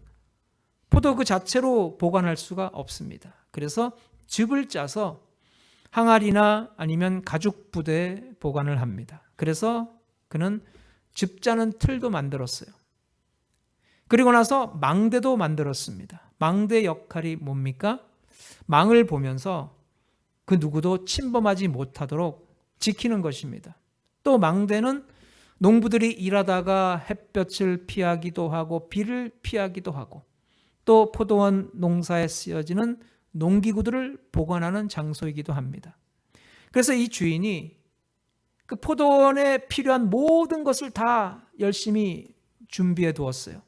포도 그 자체로 보관할 수가 없습니다. 그래서 즙을 짜서 항아리나 아니면 가죽 부대에 보관을 합니다. 그래서 그는 즙 짜는 틀도 만들었어요. 그리고 나서 망대도 만들었습니다. 망대 역할이 뭡니까? 망을 보면서 그 누구도 침범하지 못하도록 지키는 것입니다. 또 망대는 농부들이 일하다가 햇볕을 피하기도 하고 비를 피하기도 하고 또 포도원 농사에 쓰여지는 농기구들을 보관하는 장소이기도 합니다. 그래서 이 주인이 그 포도원에 필요한 모든 것을 다 열심히 준비해 두었어요.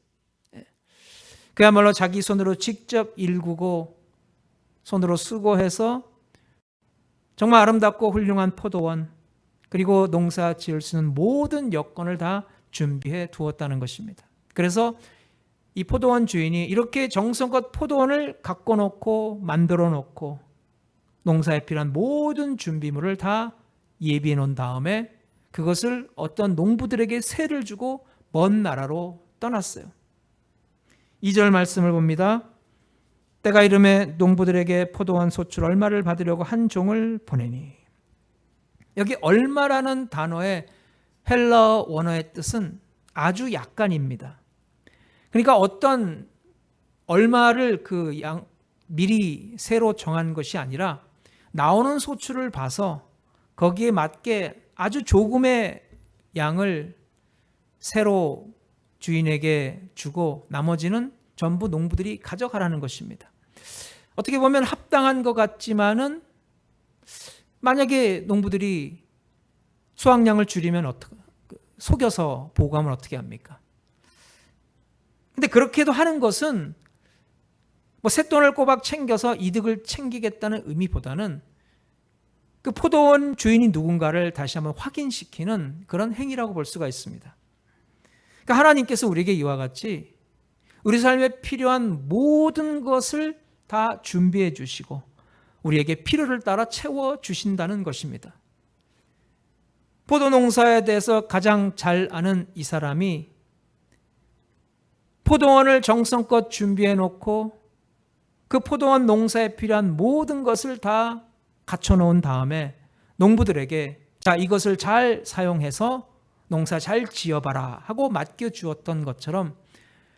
그야말로 자기 손으로 직접 일구고 손으로 수고해서 정말 아름답고 훌륭한 포도원 그리고 농사 지을 수 있는 모든 여건을 다 준비해 두었다는 것입니다. 그래서 이 포도원 주인이 이렇게 정성껏 포도원을 갖고 놓고 만들어 놓고 농사에 필요한 모든 준비물을 다 예비해 놓은 다음에 그것을 어떤 농부들에게 세를 주고 먼 나라로 떠났어요. 2절 말씀을 봅니다. 때가 이름에 농부들에게 포도원 소출 얼마를 받으려고 한 종을 보내니. 여기 얼마라는 단어의 헬라어 원어의 뜻은 아주 약간입니다. 그러니까 어떤 얼마를 미리 새로 정한 것이 아니라 나오는 소출을 봐서 거기에 맞게 아주 조금의 양을 새로 주인에게 주고 나머지는 전부 농부들이 가져가라는 것입니다. 어떻게 보면 합당한 것 같지만은 만약에 농부들이 수확량을 줄이면 속여서 보고하면 어떻게 합니까? 근데 그렇게도 하는 것은 뭐 쇳돈을 꼬박 챙겨서 이득을 챙기겠다는 의미보다는 그 포도원 주인이 누군가를 다시 한번 확인시키는 그런 행위라고 볼 수가 있습니다. 그러니까 하나님께서 우리에게 이와 같이 우리 삶에 필요한 모든 것을 다 준비해 주시고 우리에게 필요를 따라 채워 주신다는 것입니다. 포도 농사에 대해서 가장 잘 아는 이 사람이 포도원을 정성껏 준비해 놓고 그 포도원 농사에 필요한 모든 것을 다 갖춰 놓은 다음에 농부들에게 자, 이것을 잘 사용해서 농사 잘 지어봐라 하고 맡겨주었던 것처럼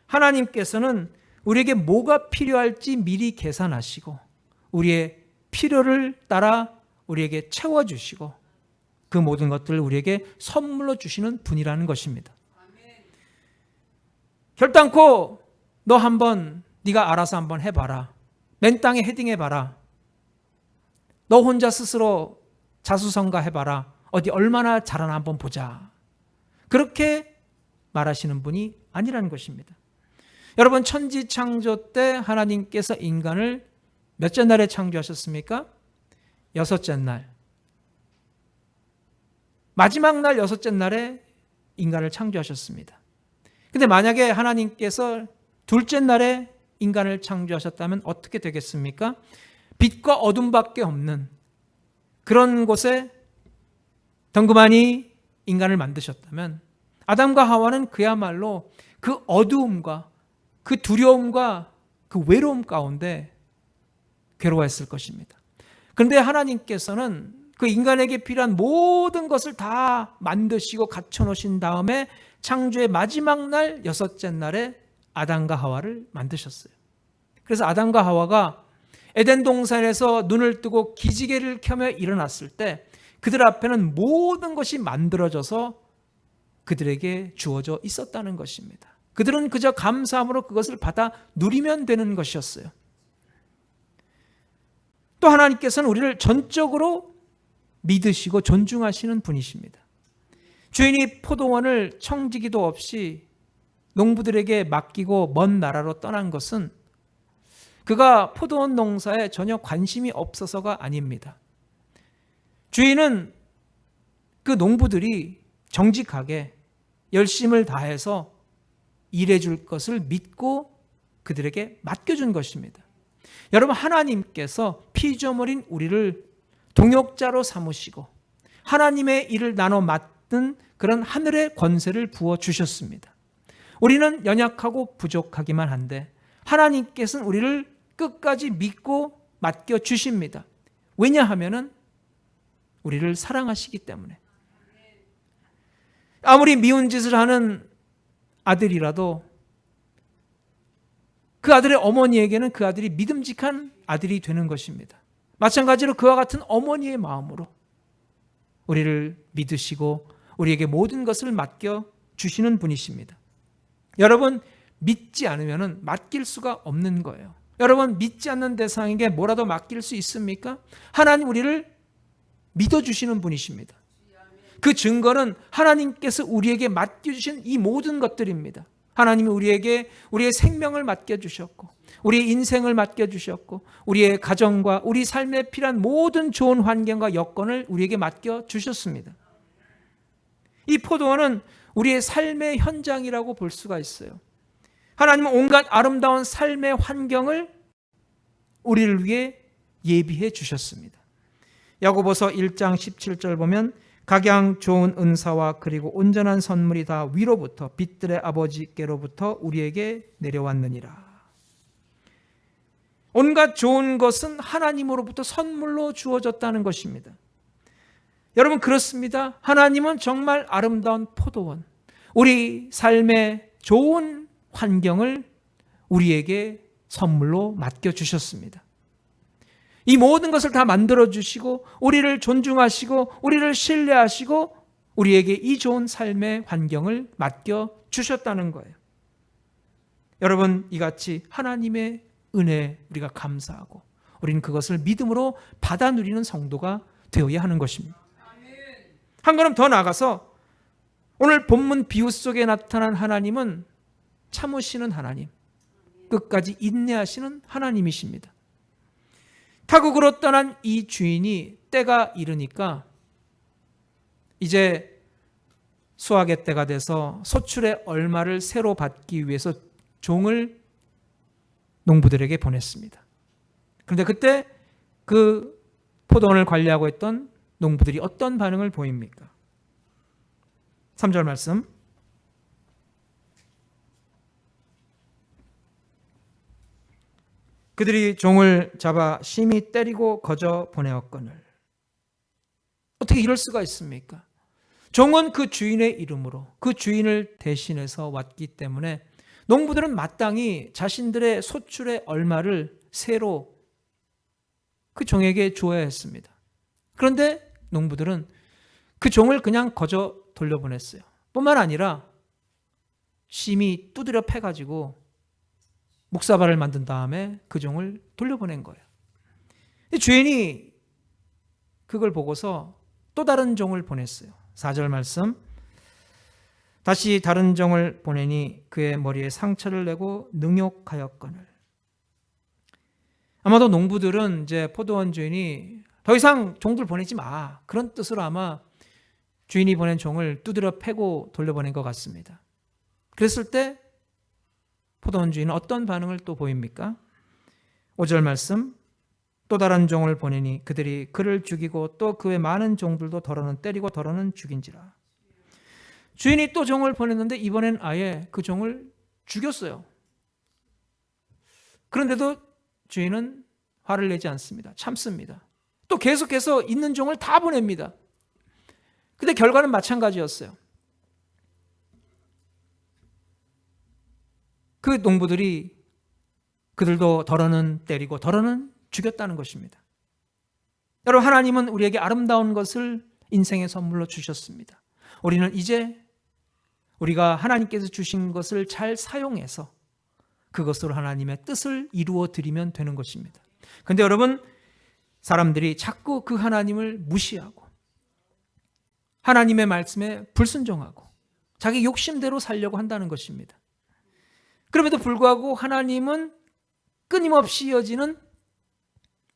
하나님께서는 우리에게 뭐가 필요할지 미리 계산하시고 우리의 필요를 따라 우리에게 채워주시고 그 모든 것들을 우리에게 선물로 주시는 분이라는 것입니다. 결단코 너 한번 네가 알아서 한번 해봐라. 맨 땅에 헤딩해봐라. 너 혼자 스스로 자수성가해봐라. 어디 얼마나 잘하나 한번 보자. 그렇게 말하시는 분이 아니라는 것입니다. 여러분 천지창조 때 하나님께서 인간을 몇째 날에 창조하셨습니까? 6째 날. 마지막 날 6째 날에 인간을 창조하셨습니다. 근데 만약에 하나님께서 둘째 날에 인간을 창조하셨다면 어떻게 되겠습니까? 빛과 어둠밖에 없는 그런 곳에 덩그마니 인간을 만드셨다면 아담과 하와는 그야말로 그 어두움과 그 두려움과 그 외로움 가운데 괴로워했을 것입니다. 그런데 하나님께서는 그 인간에게 필요한 모든 것을 다 만드시고 갖춰놓으신 다음에 창조의 마지막 날 6째 날에 아담과 하와를 만드셨어요. 그래서 아담과 하와가 에덴 동산에서 눈을 뜨고 기지개를 켜며 일어났을 때 그들 앞에는 모든 것이 만들어져서 그들에게 주어져 있었다는 것입니다. 그들은 그저 감사함으로 그것을 받아 누리면 되는 것이었어요. 또 하나님께서는 우리를 전적으로 믿으시고 존중하시는 분이십니다. 주인이 포도원을 청지기도 없이 농부들에게 맡기고 먼 나라로 떠난 것은 그가 포도원 농사에 전혀 관심이 없어서가 아닙니다. 주인은 그 농부들이 정직하게 열심을 다해서 일해 줄 것을 믿고 그들에게 맡겨준 것입니다. 여러분, 하나님께서 피조물인 우리를 동역자로 삼으시고 하나님의 일을 나눠 맡는 그런 하늘의 권세를 부어주셨습니다. 우리는 연약하고 부족하기만 한데 하나님께서는 우리를 끝까지 믿고 맡겨주십니다. 왜냐하면 우리를 사랑하시기 때문에. 아무리 미운 짓을 하는 아들이라도 그 아들의 어머니에게는 그 아들이 믿음직한 아들이 되는 것입니다. 마찬가지로 그와 같은 어머니의 마음으로 우리를 믿으시고 우리에게 모든 것을 맡겨주시는 분이십니다. 여러분, 믿지 않으면 맡길 수가 없는 거예요. 여러분, 믿지 않는 대상에게 뭐라도 맡길 수 있습니까? 하나님 우리를 믿어주시는 분이십니다. 그 증거는 하나님께서 우리에게 맡겨주신 이 모든 것들입니다. 하나님이 우리에게 우리의 생명을 맡겨주셨고 우리의 인생을 맡겨주셨고 우리의 가정과 우리 삶에 필요한 모든 좋은 환경과 여건을 우리에게 맡겨주셨습니다. 이 포도원은 우리의 삶의 현장이라고 볼 수가 있어요. 하나님은 온갖 아름다운 삶의 환경을 우리를 위해 예비해 주셨습니다. 야고보서 1장 17절 보면 각양 좋은 은사와 그리고 온전한 선물이 다 위로부터 빛들의 아버지께로부터 우리에게 내려왔느니라. 온갖 좋은 것은 하나님으로부터 선물로 주어졌다는 것입니다. 여러분, 그렇습니다. 하나님은 정말 아름다운 포도원, 우리 삶의 좋은 환경을 우리에게 선물로 맡겨주셨습니다. 이 모든 것을 다 만들어주시고 우리를 존중하시고 우리를 신뢰하시고 우리에게 이 좋은 삶의 환경을 맡겨주셨다는 거예요. 여러분, 이같이 하나님의 은혜에 우리가 감사하고 우리는 그것을 믿음으로 받아 누리는 성도가 되어야 하는 것입니다. 한 걸음 더 나아가서 오늘 본문 비유 속에 나타난 하나님은 참으시는 하나님, 끝까지 인내하시는 하나님이십니다. 타국으로 떠난 이 주인이 때가 이르니까 이제 수확의 때가 돼서 소출의 얼마를 새로 받기 위해서 종을 농부들에게 보냈습니다. 그런데 그때 그 포도원을 관리하고 있던 농부들이 어떤 반응을 보입니까? 3절 말씀. 그들이 종을 잡아 심히 때리고 거저 보내었거늘. 어떻게 이럴 수가 있습니까? 종은 그 주인의 이름으로 그 주인을 대신해서 왔기 때문에 농부들은 마땅히 자신들의 소출의 얼마를 새로 그 종에게 주어야 했습니다. 그런데 농부들은 그 종을 그냥 거저 돌려보냈어요. 뿐만 아니라 심히 두드려 패가지고 묵사발을 만든 다음에 그 종을 돌려보낸 거예요. 주인이 그걸 보고서 또 다른 종을 보냈어요. 4절 말씀. 다시 다른 종을 보내니 그의 머리에 상처를 내고 능욕하였거늘. 아마도 농부들은 이제 포도원 주인이 더 이상 종들 보내지 마, 그런 뜻으로 아마 주인이 보낸 종을 두드려 패고 돌려보낸 것 같습니다. 그랬을 때 포도원 주인은 어떤 반응을 또 보입니까? 5절 말씀. 또 다른 종을 보내니 그들이 그를 죽이고 또 그 외 많은 종들도 더러는 때리고 더러는 죽인지라. 주인이 또 종을 보냈는데 이번엔 아예 그 종을 죽였어요. 그런데도 주인은 화를 내지 않습니다. 참습니다. 또 계속해서 있는 종을 다 보냅니다. 근데 결과는 마찬가지였어요. 그 농부들이 그들도 더러는 때리고 더러는 죽였다는 것입니다. 여러분, 하나님은 우리에게 아름다운 것을 인생의 선물로 주셨습니다. 우리는 이제 우리가 하나님께서 주신 것을 잘 사용해서 그것으로 하나님의 뜻을 이루어 드리면 되는 것입니다. 그런데 여러분, 사람들이 자꾸 그 하나님을 무시하고 하나님의 말씀에 불순종하고 자기 욕심대로 살려고 한다는 것입니다. 그럼에도 불구하고 하나님은 끊임없이 이어지는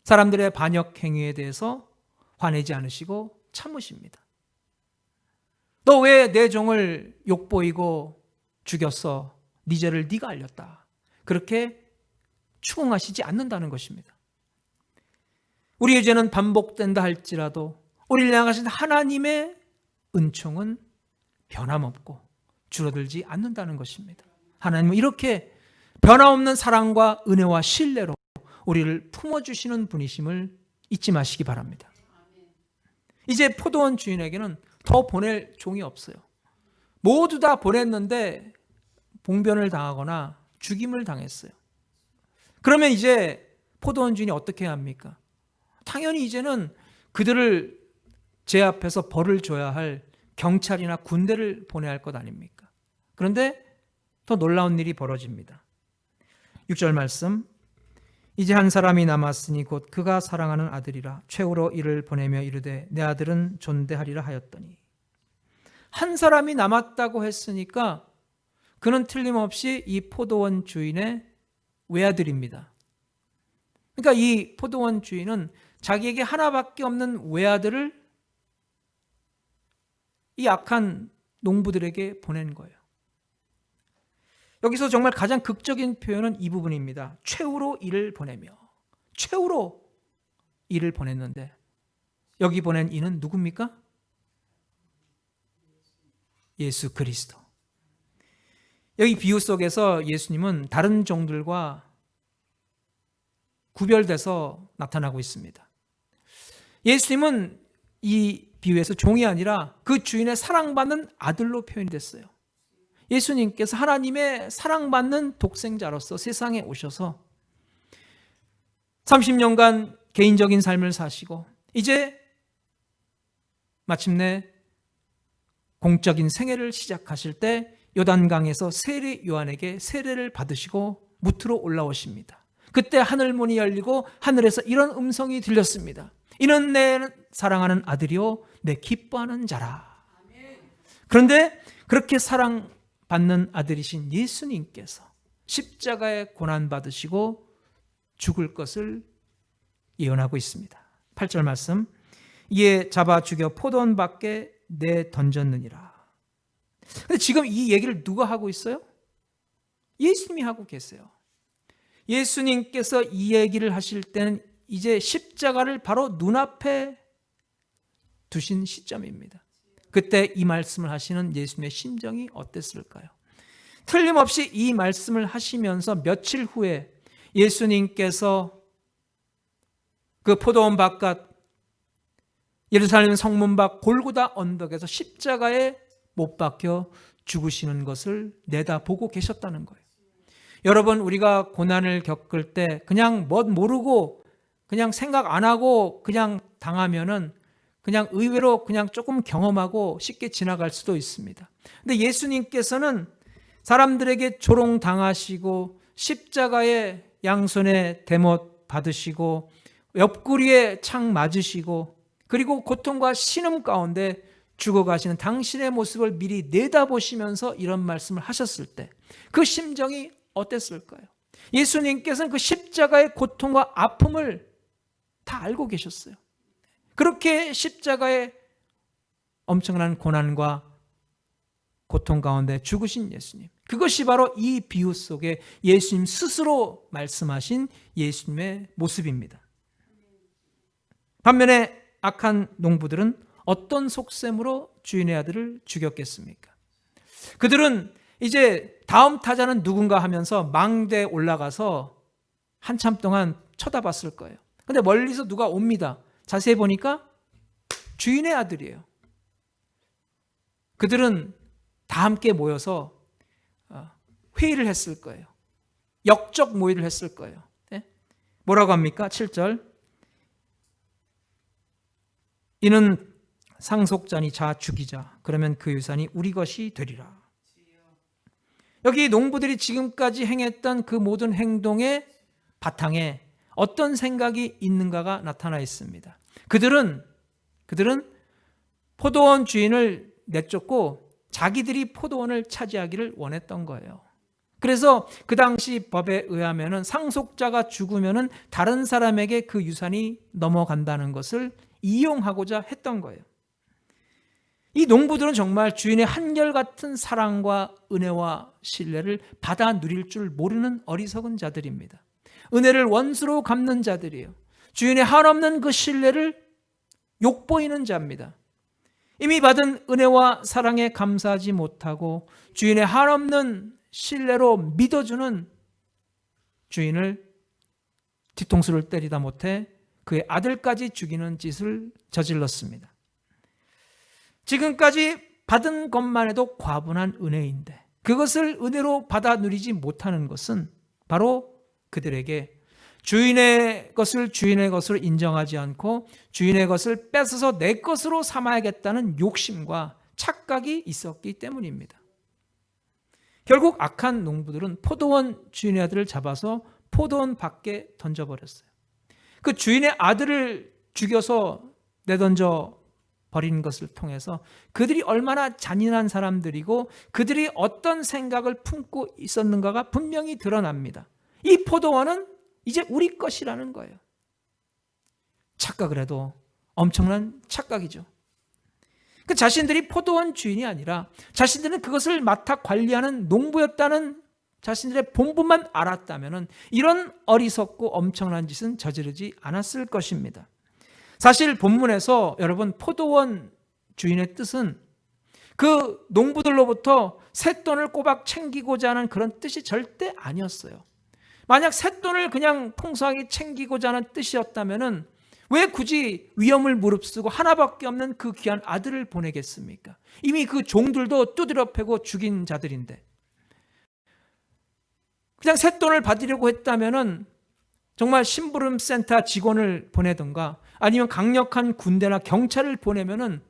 사람들의 반역 행위에 대해서 화내지 않으시고 참으십니다. 너 왜 내 종을 욕보이고 죽였어? 네 죄를 네가 알렸다. 그렇게 추궁하시지 않는다는 것입니다. 우리의 죄는 반복된다 할지라도 우리를 향하신 하나님의 은총은 변함없고 줄어들지 않는다는 것입니다. 하나님은 이렇게 변함없는 사랑과 은혜와 신뢰로 우리를 품어주시는 분이심을 잊지 마시기 바랍니다. 이제 포도원 주인에게는 더 보낼 종이 없어요. 모두 다 보냈는데 봉변을 당하거나 죽임을 당했어요. 그러면 이제 포도원 주인이 어떻게 해야 합니까? 당연히 이제는 그들을 제압해서 벌을 줘야 할 경찰이나 군대를 보내야 할 것 아닙니까? 그런데 더 놀라운 일이 벌어집니다. 6절 말씀, 이제 한 사람이 남았으니 곧 그가 사랑하는 아들이라 최후로 이를 보내며 이르되 내 아들은 존대하리라 하였더니, 한 사람이 남았다고 했으니까 그는 틀림없이 이 포도원 주인의 외아들입니다. 그러니까 이 포도원 주인은 자기에게 하나밖에 없는 외아들을 이 악한 농부들에게 보낸 거예요. 여기서 정말 가장 극적인 표현은 이 부분입니다. 최후로 이를 보내며, 최후로 이를 보냈는데 여기 보낸 이는 누굽니까? 예수 그리스도. 여기 비유 속에서 예수님은 다른 종들과 구별돼서 나타나고 있습니다. 예수님은 이 비유에서 종이 아니라 그 주인의 사랑받는 아들로 표현이 됐어요. 예수님께서 하나님의 사랑받는 독생자로서 세상에 오셔서 30년간 개인적인 삶을 사시고 이제 마침내 공적인 생애를 시작하실 때 요단강에서 세례 요한에게 세례를 받으시고 무트로 올라오십니다. 그때 하늘 문이 열리고 하늘에서 이런 음성이 들렸습니다. 이는 내 사랑하는 아들이요 내 기뻐하는 자라. 그런데 그렇게 사랑받는 아들이신 예수님께서 십자가에 고난받으시고 죽을 것을 예언하고 있습니다. 8절 말씀, 이에 잡아 죽여 포도원 밖에 내 던졌느니라. 근데 지금 이 얘기를 누가 하고 있어요? 예수님이 하고 계세요. 예수님께서 이 얘기를 하실 때는 이제 십자가를 바로 눈앞에 두신 시점입니다. 그때 이 말씀을 하시는 예수님의 심정이 어땠을까요? 틀림없이 이 말씀을 하시면서 며칠 후에 예수님께서 그 포도원 바깥 예루살렘 성문 밖 골고다 언덕에서 십자가에 못 박혀 죽으시는 것을 내다보고 계셨다는 거예요. 여러분, 우리가 고난을 겪을 때 그냥 뭣 모르고 그냥 생각 안 하고 그냥 당하면은 그냥 의외로 그냥 조금 경험하고 쉽게 지나갈 수도 있습니다. 근데 예수님께서는 사람들에게 조롱당하시고 십자가에 양손에 대못 받으시고 옆구리에 창 맞으시고 그리고 고통과 신음 가운데 죽어가시는 당신의 모습을 미리 내다보시면서 이런 말씀을 하셨을 때 그 심정이 어땠을까요? 예수님께서는 그 십자가의 고통과 아픔을 다 알고 계셨어요. 그렇게 십자가의 엄청난 고난과 고통 가운데 죽으신 예수님, 그것이 바로 이 비유 속에 예수님 스스로 말씀하신 예수님의 모습입니다. 반면에 악한 농부들은 어떤 속셈으로 주인의 아들을 죽였겠습니까? 그들은 이제 다음 타자는 누군가 하면서 망대에 올라가서 한참 동안 쳐다봤을 거예요. 근데 멀리서 누가 옵니다. 자세히 보니까 주인의 아들이에요. 그들은 다 함께 모여서 회의를 했을 거예요. 역적 모의를 했을 거예요. 뭐라고 합니까? 7절, 이는 상속자니 자 죽이자. 그러면 그 유산이 우리 것이 되리라. 여기 농부들이 지금까지 행했던 그 모든 행동의 바탕에 어떤 생각이 있는가가 나타나 있습니다. 그들은 포도원 주인을 내쫓고 자기들이 포도원을 차지하기를 원했던 거예요. 그래서 그 당시 법에 의하면 상속자가 죽으면 다른 사람에게 그 유산이 넘어간다는 것을 이용하고자 했던 거예요. 이 농부들은 정말 주인의 한결같은 사랑과 은혜와 신뢰를 받아 누릴 줄 모르는 어리석은 자들입니다. 은혜를 원수로 갚는 자들이에요. 주인의 한없는 그 신뢰를 욕보이는 자입니다. 이미 받은 은혜와 사랑에 감사하지 못하고 주인의 한없는 신뢰로 믿어주는 주인을 뒤통수를 때리다 못해 그의 아들까지 죽이는 짓을 저질렀습니다. 지금까지 받은 것만 해도 과분한 은혜인데 그것을 은혜로 받아 누리지 못하는 것은 바로 그들에게 주인의 것으로 인정하지 않고 주인의 것을 뺏어서 내 것으로 삼아야겠다는 욕심과 착각이 있었기 때문입니다. 결국 악한 농부들은 포도원 주인의 아들을 잡아서 포도원 밖에 던져버렸어요. 그 주인의 아들을 죽여서 내던져 버린 것을 통해서 그들이 얼마나 잔인한 사람들이고 그들이 어떤 생각을 품고 있었는가가 분명히 드러납니다. 이 포도원은 이제 우리 것이라는 거예요. 착각을 해도 엄청난 착각이죠. 그 자신들이 포도원 주인이 아니라 자신들은 그것을 맡아 관리하는 농부였다는 자신들의 본분만 알았다면 이런 어리석고 엄청난 짓은 저지르지 않았을 것입니다. 사실 본문에서 여러분 포도원 주인의 뜻은 그 농부들로부터 쇳돈을 꼬박 챙기고자 하는 그런 뜻이 절대 아니었어요. 만약 쇳돈을 그냥 풍성하게 챙기고자 하는 뜻이었다면 왜 굳이 위험을 무릅쓰고 하나밖에 없는 그 귀한 아들을 보내겠습니까? 이미 그 종들도 두드려 패고 죽인 자들인데 그냥 쇳돈을 받으려고 했다면 정말 심부름센터 직원을 보내든가 아니면 강력한 군대나 경찰을 보내면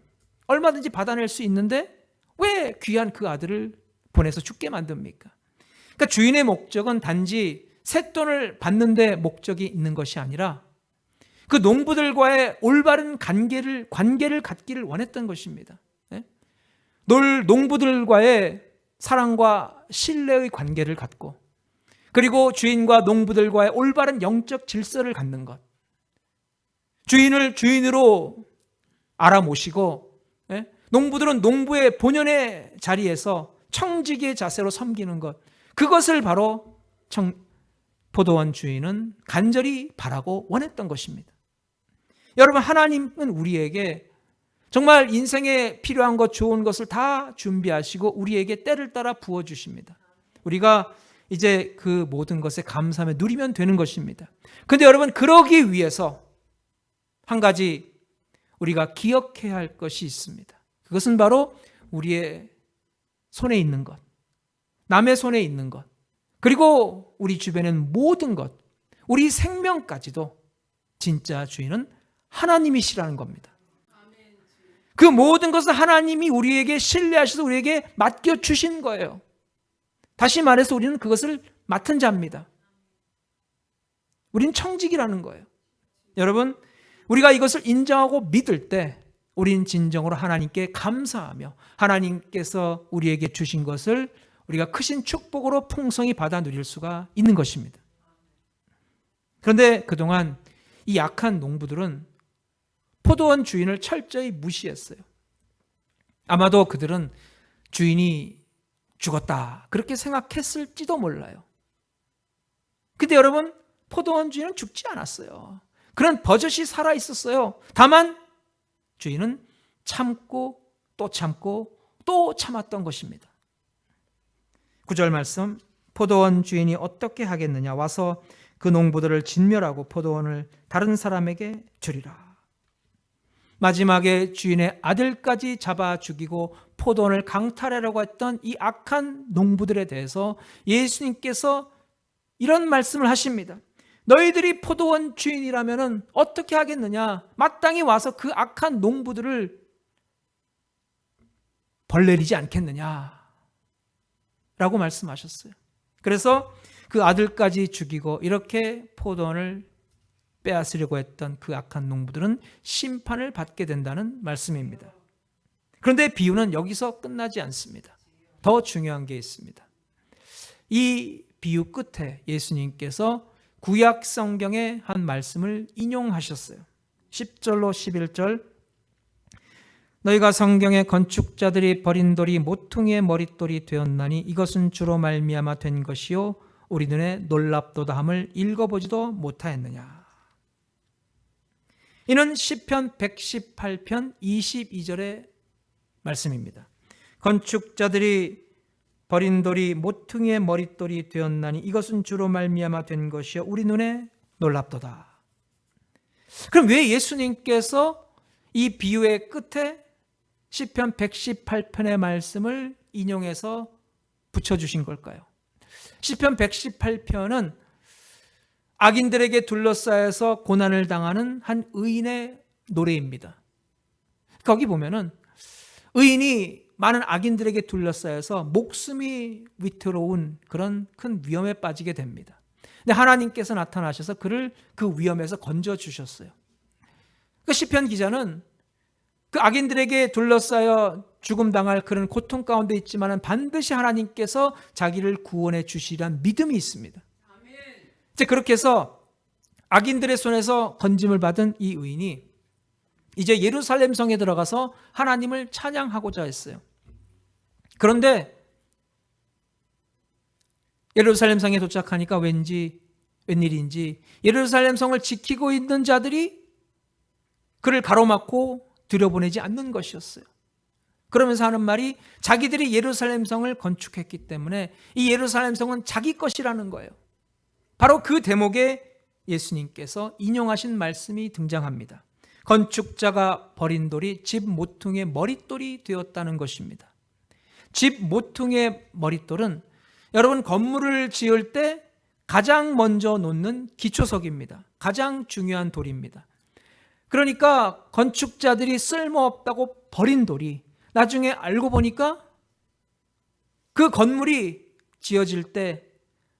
얼마든지 받아낼 수 있는데 왜 귀한 그 아들을 보내서 죽게 만듭니까? 그러니까 주인의 목적은 단지 쇳돈을 받는 데 목적이 있는 것이 아니라 그 농부들과의 올바른 관계를 갖기를 원했던 것입니다. 농부들과의 사랑과 신뢰의 관계를 갖고 그리고 주인과 농부들과의 올바른 영적 질서를 갖는 것, 주인을 주인으로 알아모시고 농부들은 농부의 본연의 자리에서 청지기의 자세로 섬기는 것, 그것을 바로 포도원 주인은 간절히 바라고 원했던 것입니다. 여러분, 하나님은 우리에게 정말 인생에 필요한 것, 좋은 것을 다 준비하시고 우리에게 때를 따라 부어주십니다. 우리가 이제 그 모든 것에 감사하며 누리면 되는 것입니다. 그런데 여러분, 그러기 위해서 한 가지 우리가 기억해야 할 것이 있습니다. 그것은 바로 우리의 손에 있는 것, 남의 손에 있는 것, 그리고 우리 주변엔 모든 것, 우리 생명까지도 진짜 주인은 하나님이시라는 겁니다. 그 모든 것은 하나님이 우리에게 신뢰하셔서 우리에게 맡겨주신 거예요. 다시 말해서 우리는 그것을 맡은 자입니다. 우리는 청직이라는 거예요. 여러분, 우리가 이것을 인정하고 믿을 때 우리는 진정으로 하나님께 감사하며 하나님께서 우리에게 주신 것을 우리가 크신 축복으로 풍성히 받아 누릴 수가 있는 것입니다. 그런데 그동안 이 악한 농부들은 포도원 주인을 철저히 무시했어요. 아마도 그들은 주인이 죽었다 그렇게 생각했을지도 몰라요. 근데 여러분, 포도원 주인은 죽지 않았어요. 그는 버젓이 살아 있었어요. 다만 주인은 참고 또 참고 또 참았던 것입니다. 9절 말씀, 포도원 주인이 어떻게 하겠느냐, 와서 그 농부들을 진멸하고 포도원을 다른 사람에게 주리라. 마지막에 주인의 아들까지 잡아 죽이고 포도원을 강탈하려고 했던 이 악한 농부들에 대해서 예수님께서 이런 말씀을 하십니다. 너희들이 포도원 주인이라면 어떻게 하겠느냐, 마땅히 와서 그 악한 농부들을 벌 내리지 않겠느냐 라고 말씀하셨어요. 그래서 그 아들까지 죽이고 이렇게 포도원을 빼앗으려고 했던 그 악한 농부들은 심판을 받게 된다는 말씀입니다. 그런데 비유는 여기서 끝나지 않습니다. 더 중요한 게 있습니다. 이 비유 끝에 예수님께서 구약 성경의 한 말씀을 인용하셨어요. 10절로 11절, 너희가 성경의 건축자들이 버린 돌이 모퉁이의 머릿돌이 되었나니 이것은 주로 말미암아 된 것이요 우리 눈에 놀랍도다함을 읽어보지도 못하였느냐. 이는 시편 118편 22절의 말씀입니다. 건축자들이 버린 돌이 모퉁이의 머릿돌이 되었나니 이것은 주로 말미암아 된 것이요 우리 눈에 놀랍도다. 그럼 왜 예수님께서 이 비유의 끝에 시편 118편의 말씀을 인용해서 붙여주신 걸까요? 시편 118편은 악인들에게 둘러싸여서 고난을 당하는 한 의인의 노래입니다. 거기 보면은 의인이 많은 악인들에게 둘러싸여서 목숨이 위태로운 그런 큰 위험에 빠지게 됩니다. 근데 하나님께서 나타나셔서 그를 그 위험에서 건져주셨어요. 그 시편 기자는 그 악인들에게 둘러싸여 죽음당할 그런 고통 가운데 있지만 반드시 하나님께서 자기를 구원해 주시리란 믿음이 있습니다. 이제 그렇게 해서 악인들의 손에서 건짐을 받은 이 의인이 이제 예루살렘 성에 들어가서 하나님을 찬양하고자 했어요. 그런데 예루살렘 성에 도착하니까 웬일인지 예루살렘 성을 지키고 있는 자들이 그를 가로막고 들여보내지 않는 것이었어요. 그러면서 하는 말이 자기들이 예루살렘 성을 건축했기 때문에 이 예루살렘 성은 자기 것이라는 거예요. 바로 그 대목에 예수님께서 인용하신 말씀이 등장합니다. 건축자가 버린 돌이 집 모퉁이의 머릿돌이 되었다는 것입니다. 집 모퉁이의 머릿돌은 여러분 건물을 지을 때 가장 먼저 놓는 기초석입니다. 가장 중요한 돌입니다. 그러니까 건축자들이 쓸모없다고 버린 돌이 나중에 알고 보니까 그 건물이 지어질 때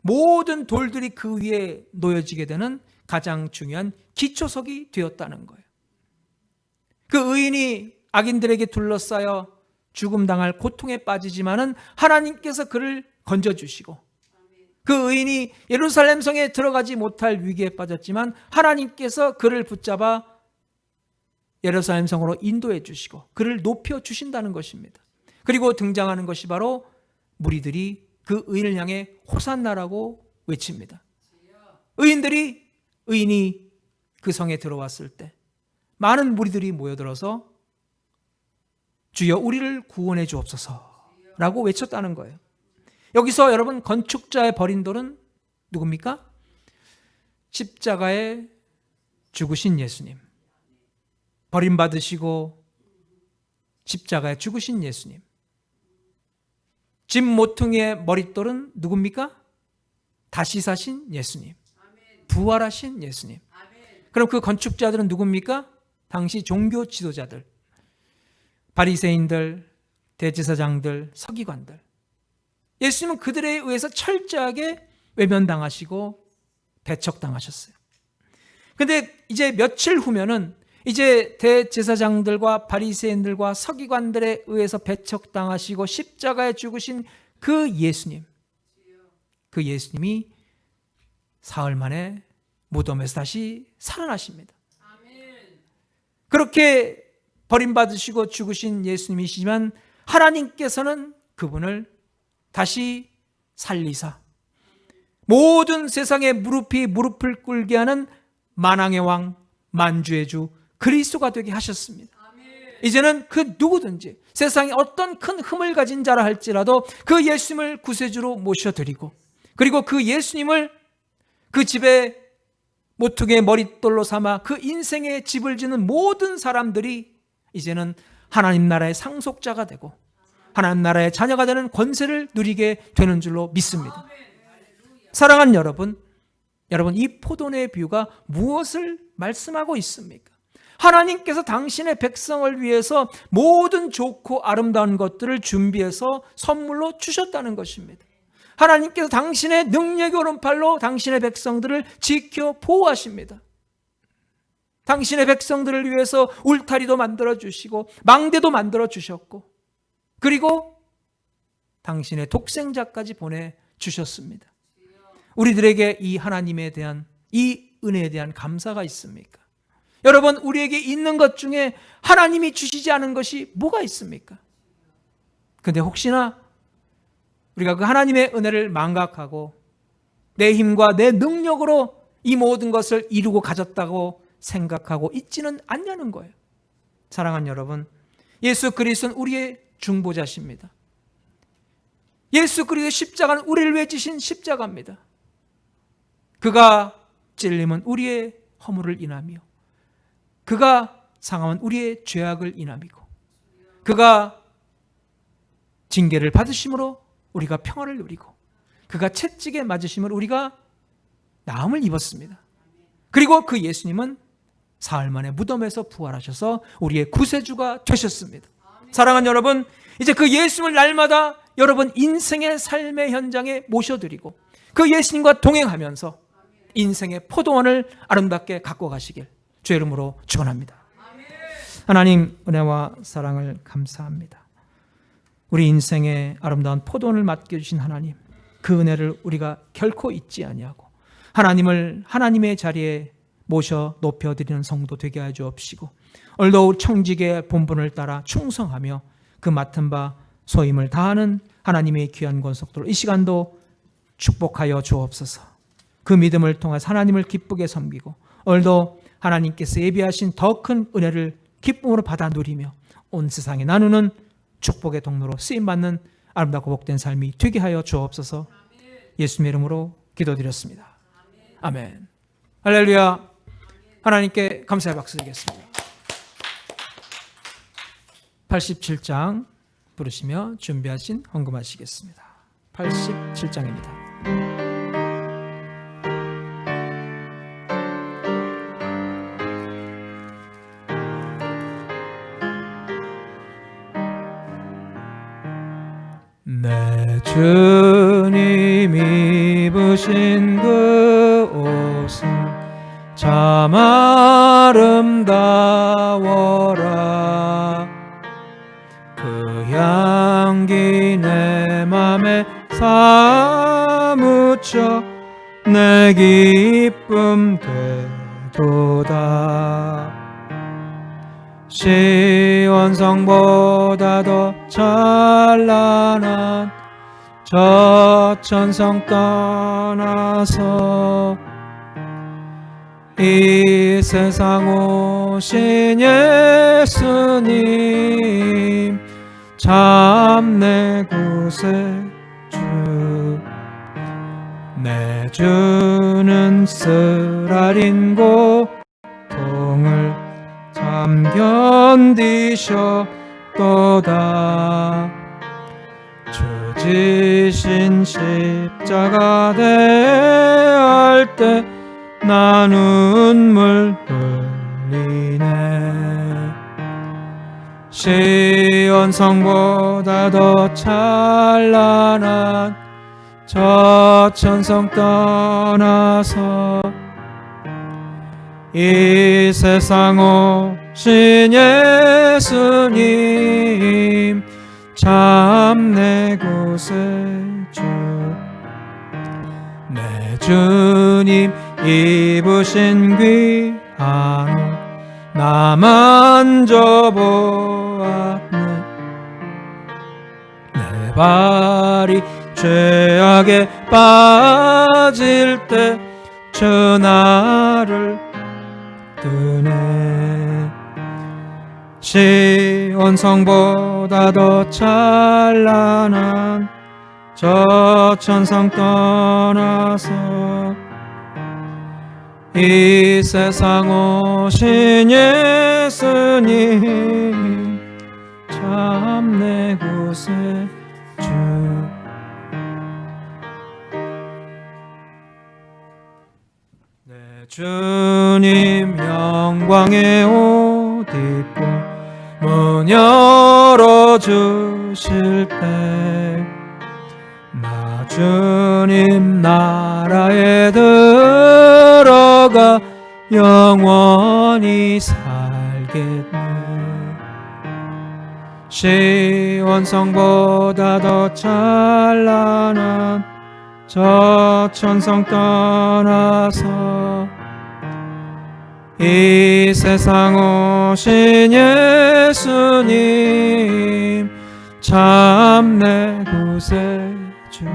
모든 돌들이 그 위에 놓여지게 되는 가장 중요한 기초석이 되었다는 거예요. 그 의인이 악인들에게 둘러싸여 죽음당할 고통에 빠지지만은 하나님께서 그를 건져주시고 그 의인이 예루살렘 성에 들어가지 못할 위기에 빠졌지만 하나님께서 그를 붙잡아 예루살렘 성으로 인도해 주시고 그를 높여 주신다는 것입니다. 그리고 등장하는 것이 바로 무리들이 그 의인을 향해 호산나라고 외칩니다. 의인이 그 성에 들어왔을 때 많은 무리들이 모여들어서 주여 우리를 구원해 주옵소서라고 외쳤다는 거예요. 여기서 여러분 건축자의 버린 돌은 누굽니까? 십자가에 죽으신 예수님. 버림받으시고 십자가에 죽으신 예수님. 집 모퉁이의 머릿돌은 누굽니까? 다시 사신 예수님. 부활하신 예수님. 그럼 그 건축자들은 누굽니까? 당시 종교 지도자들, 바리새인들, 대제사장들, 서기관들. 예수님은 그들에 의해서 철저하게 외면당하시고 배척당하셨어요. 근데 이제 며칠 후면은 이제 대제사장들과 바리새인들과 서기관들에 의해서 배척당하시고 십자가에 죽으신 그 예수님이 사흘 만에 무덤에서 다시 살아나십니다. 그렇게 버림받으시고 죽으신 예수님이시지만 하나님께서는 그분을 다시 살리사 모든 세상의 무릎을 꿇게 하는 만왕의 왕, 만주의 주 그리스도가 되게 하셨습니다. 이제는 그 누구든지 세상에 어떤 큰 흠을 가진 자라 할지라도 그 예수님을 구세주로 모셔드리고 그리고 그 예수님을 그 집에 모퉁이의 머릿돌로 삼아 그 인생의 집을 짓는 모든 사람들이 이제는 하나님 나라의 상속자가 되고 하나님 나라의 자녀가 되는 권세를 누리게 되는 줄로 믿습니다. 사랑하는 여러분 이 포도나의 비유가 무엇을 말씀하고 있습니까? 하나님께서 당신의 백성을 위해서 모든 좋고 아름다운 것들을 준비해서 선물로 주셨다는 것입니다. 하나님께서 당신의 능력의 오른팔로 당신의 백성들을 지켜 보호하십니다. 당신의 백성들을 위해서 울타리도 만들어주시고 망대도 만들어주셨고 그리고 당신의 독생자까지 보내주셨습니다. 우리들에게 이 하나님에 대한 이 은혜에 대한 감사가 있습니까? 여러분 우리에게 있는 것 중에 하나님이 주시지 않은 것이 뭐가 있습니까? 근데 혹시나 우리가 그 하나님의 은혜를 망각하고 내 힘과 내 능력으로 이 모든 것을 이루고 가졌다고 생각하고 있지는 않냐는 거예요. 사랑하는 여러분, 예수 그리스도는 우리의 중보자십니다. 예수 그리스도의 십자가는 우리를 위해 지신 십자가입니다. 그가 찔림은 우리의 허물을 인하며, 그가 상함은 우리의 죄악을 인함이고, 그가 징계를 받으심으로 우리가 평화를 누리고, 그가 채찍에 맞으심으로 우리가 나음을 입었습니다. 그리고 그 예수님은 사흘 만에 무덤에서 부활하셔서 우리의 구세주가 되셨습니다. 사랑하는 여러분, 이제 그 예수님을 날마다 여러분 인생의 삶의 현장에 모셔드리고 그 예수님과 동행하면서 인생의 포도원을 아름답게 갖고 가시길 주의 이름으로 축원합니다. 하나님 은혜와 사랑을 감사합니다. 우리 인생의 아름다운 포도원을 맡겨주신 하나님, 그 은혜를 우리가 결코 잊지 아니하고 하나님을 하나님의 자리에 모셔 높여드리는 성도 되게 하여 주옵시고, 오늘도 청지기의 본분을 따라 충성하며 그 맡은 바 소임을 다하는 하나님의 귀한 권속들 이 시간도 축복하여 주옵소서. 그 믿음을 통해서 하나님을 기쁘게 섬기고 오늘도 하나님께서 예비하신 더 큰 은혜를 기쁨으로 받아 누리며 온 세상에 나누는 축복의 통로로 쓰임받는 아름답고 복된 삶이 되게 하여 주옵소서. 예수님의 이름으로 기도드렸습니다. 아멘. 할렐루야. 하나님께 감사의 박수 드리겠습니다. 87장 부르시며 준비하신 헌금하시겠습니다. 87장입니다. 내 주님 입으신 그 옷은 참 아름다워라. 그 향기 내 맘에 사무쳐 내 기쁨 되도다. 시온성보다 더 찬란한 저 천성 떠나서 이 세상 오신 예수님 참 내 구세주. 내 주는 쓰라린 고통을 참 견디셨도다. 주 지신 십자가 대할 때 나 눈물 흘리네. 시온성보다 더 찬란한 저 천성 떠나서 이 세상 오신 예수님 참 내 구세주. 내 주님 입으신 귀한 옷 나 만져보았네. 내 발이 죄악에 빠질 때 주 나를 뜨네. 시온성보다 더 찬란한 저 천상 떠나서 이 세상 오신 예수님 참 내 구세주. 내 주님 영광의 옷 입고 문 열어주실 때 나 주님 나라에 들어가 영원히 살겠네. 시온성보다 더 찬란한 저 천성 떠나서 이 세상 오신 예수님 참 내 구세주.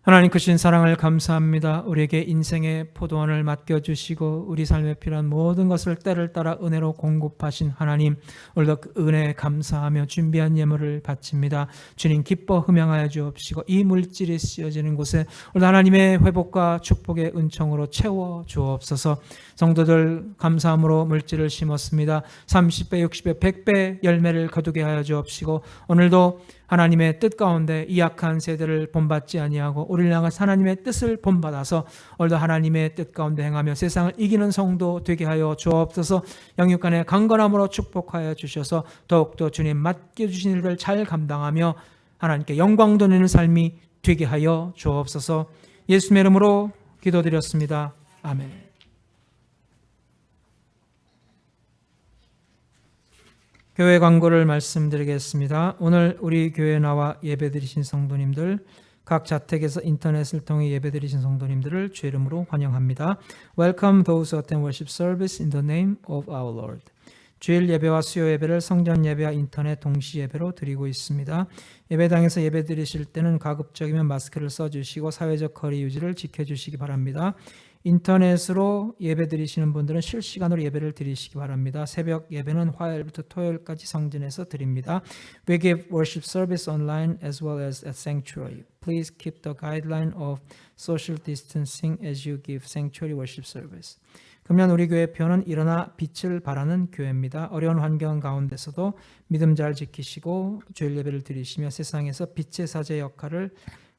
하나님 크신 사랑을 감사합니다. 우리에게 인생의 포도원을 맡겨주시고 우리 삶에 필요한 모든 것을 때를 따라 은혜로 공급하신 하나님, 오늘도 그 은혜에 감사하며 준비한 예물을 바칩니다. 주님 기뻐 흠양하여 주옵시고 이 물질이 쓰여지는 곳에 오늘 하나님의 회복과 축복의 은총으로 채워 주옵소서. 성도들 감사함으로 물질을 심었습니다. 30배, 60배, 100배 열매를 거두게 하여 주옵시고 오늘도 하나님의 뜻 가운데 이 약한 세대를 본받지 아니하고 우리를 향한 하나님의 뜻을 본받아서 오늘도 하나님의 뜻 가운데 행하며 세상을 이기는 성도 되게 하여 주옵소서. 영육간의 강건함으로 축복하여 주셔서 더욱더 주님 맡겨주신 일을 잘 감당하며 하나님께 영광 돌리는 삶이 되게 하여 주옵소서. 예수님의 이름으로 기도드렸습니다. 아멘. 교회 광고를 말씀드리겠습니다. 오늘 우리 교회에 나와 예배드리신 성도님들, 각 자택에서 인터넷을 통해 예배드리신 성도님들을 주의 이름으로 환영합니다. Welcome those who attend worship service in the name of our Lord. 주일 예배와 수요 예배를 성전 예배와 인터넷 동시 예배로 드리고 있습니다. 예배당에서 예배드리실 때는 가급적이면 마스크를 써주시고 사회적 거리 유지를 지켜주시기 바랍니다. 인터넷으로 예배 드리시는 분들은 실시간으로 예배를 드리시기 바랍니다. 새벽 예배는 화요일부터 토요일까지 성전에서 드립니다. We give worship service online as well as at sanctuary. Please keep the guideline of social distancing as you give sanctuary worship service. 금년 우리 교회 표는 일어나 빛을 발하는 교회입니다. 어려운 환경 가운데서도 믿음 잘 지키시고 주일 예배를 드리시며 세상에서 빛의 사제 역할을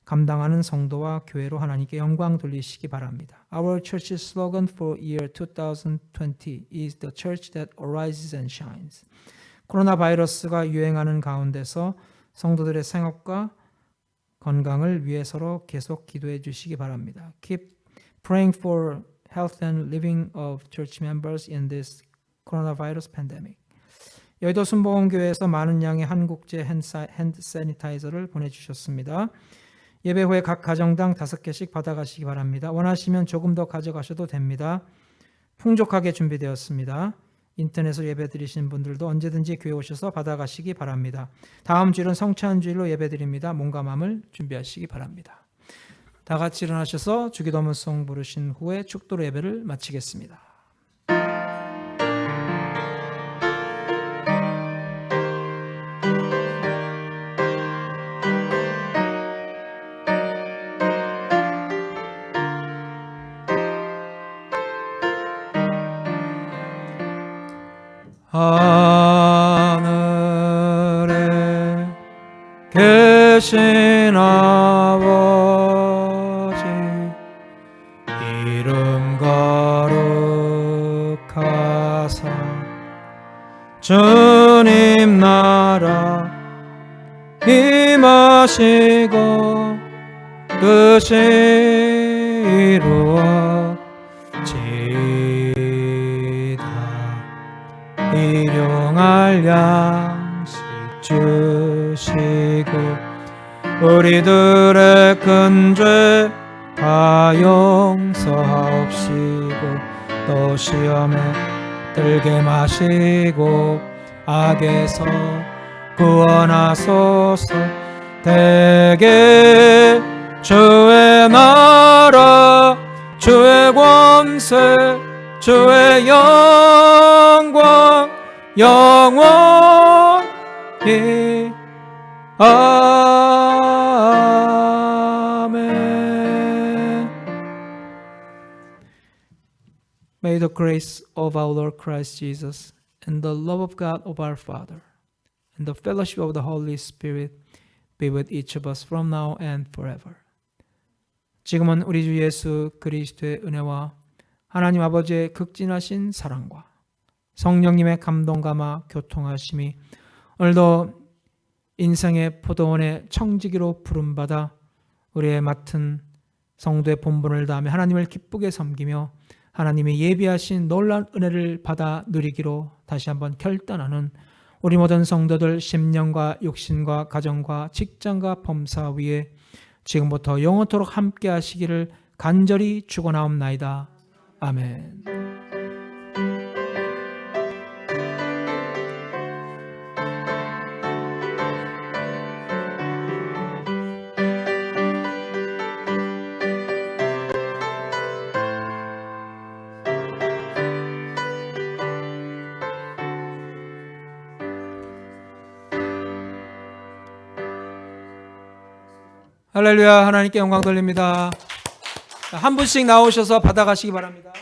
감당하는 성도와 교회로 하나님께 영광 돌리시기 바랍니다. Our church's slogan for year 2020 is the church that arises and shines. 코로나 바이러스가 유행하는 가운데서 성도들의 생업과 건강을 위해 서로 계속 기도해 주시기 바랍니다. Keep praying for health and living of church members in this coronavirus pandemic. 여의도 순복음교회에서 많은 양의 한국제 핸드 세니타이저를 보내주셨습니다. 예배 후에 각 가정당 5개씩 받아가시기 바랍니다. 원하시면 조금 더 가져가셔도 됩니다. 풍족하게 준비되었습니다. 인터넷으로 예배 드리시는 분들도 언제든지 교회 오셔서 받아가시기 바랍니다. 다음 주일은 성찬 주일로 예배 드립니다. 몸과 마음을 준비하시기 바랍니다. 다 같이 일어나셔서 주기도문송 부르신 후에 축도로 예배를 마치겠습니다. 하늘에 계신 아버지 이름 거룩하사 주님 나라 임하시고 뜻이 이루어지다. 일용할 양식 주시고 우리들의 큰 죄 다 용서하옵시고 또 시험에 들게 마시고 악에서 구원하소서. 대개 주의 나라 주의 권세 주의 영광 영원히 아멘. May the grace of our Lord Christ Jesus and the love of God of our Father and the fellowship of the Holy Spirit be with each of us from now and forever. 지금은 우리 주 예수 그리스도의 은혜와 하나님 아버지의 극진하신 사랑과 성령님의 감동감화 교통하심이 오늘도 인생의 포도원의 청지기로 부름받아 우리의 맡은 성도의 본분을 다하며 하나님을 기쁘게 섬기며 하나님이 예비하신 놀라운 은혜를 받아 누리기로 다시 한번 결단하는 우리 모든 성도들 심령과 육신과 가정과 직장과 범사 위에 지금부터 영원토록 함께 하시기를 간절히 축원하옵나이다. 아멘. 할렐루야. 하나님께 영광 돌립니다. 자, 한 분씩 나오셔서 받아가시기 바랍니다.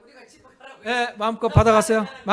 우리가 집에 가라고. 네, 마음껏 받아가세요.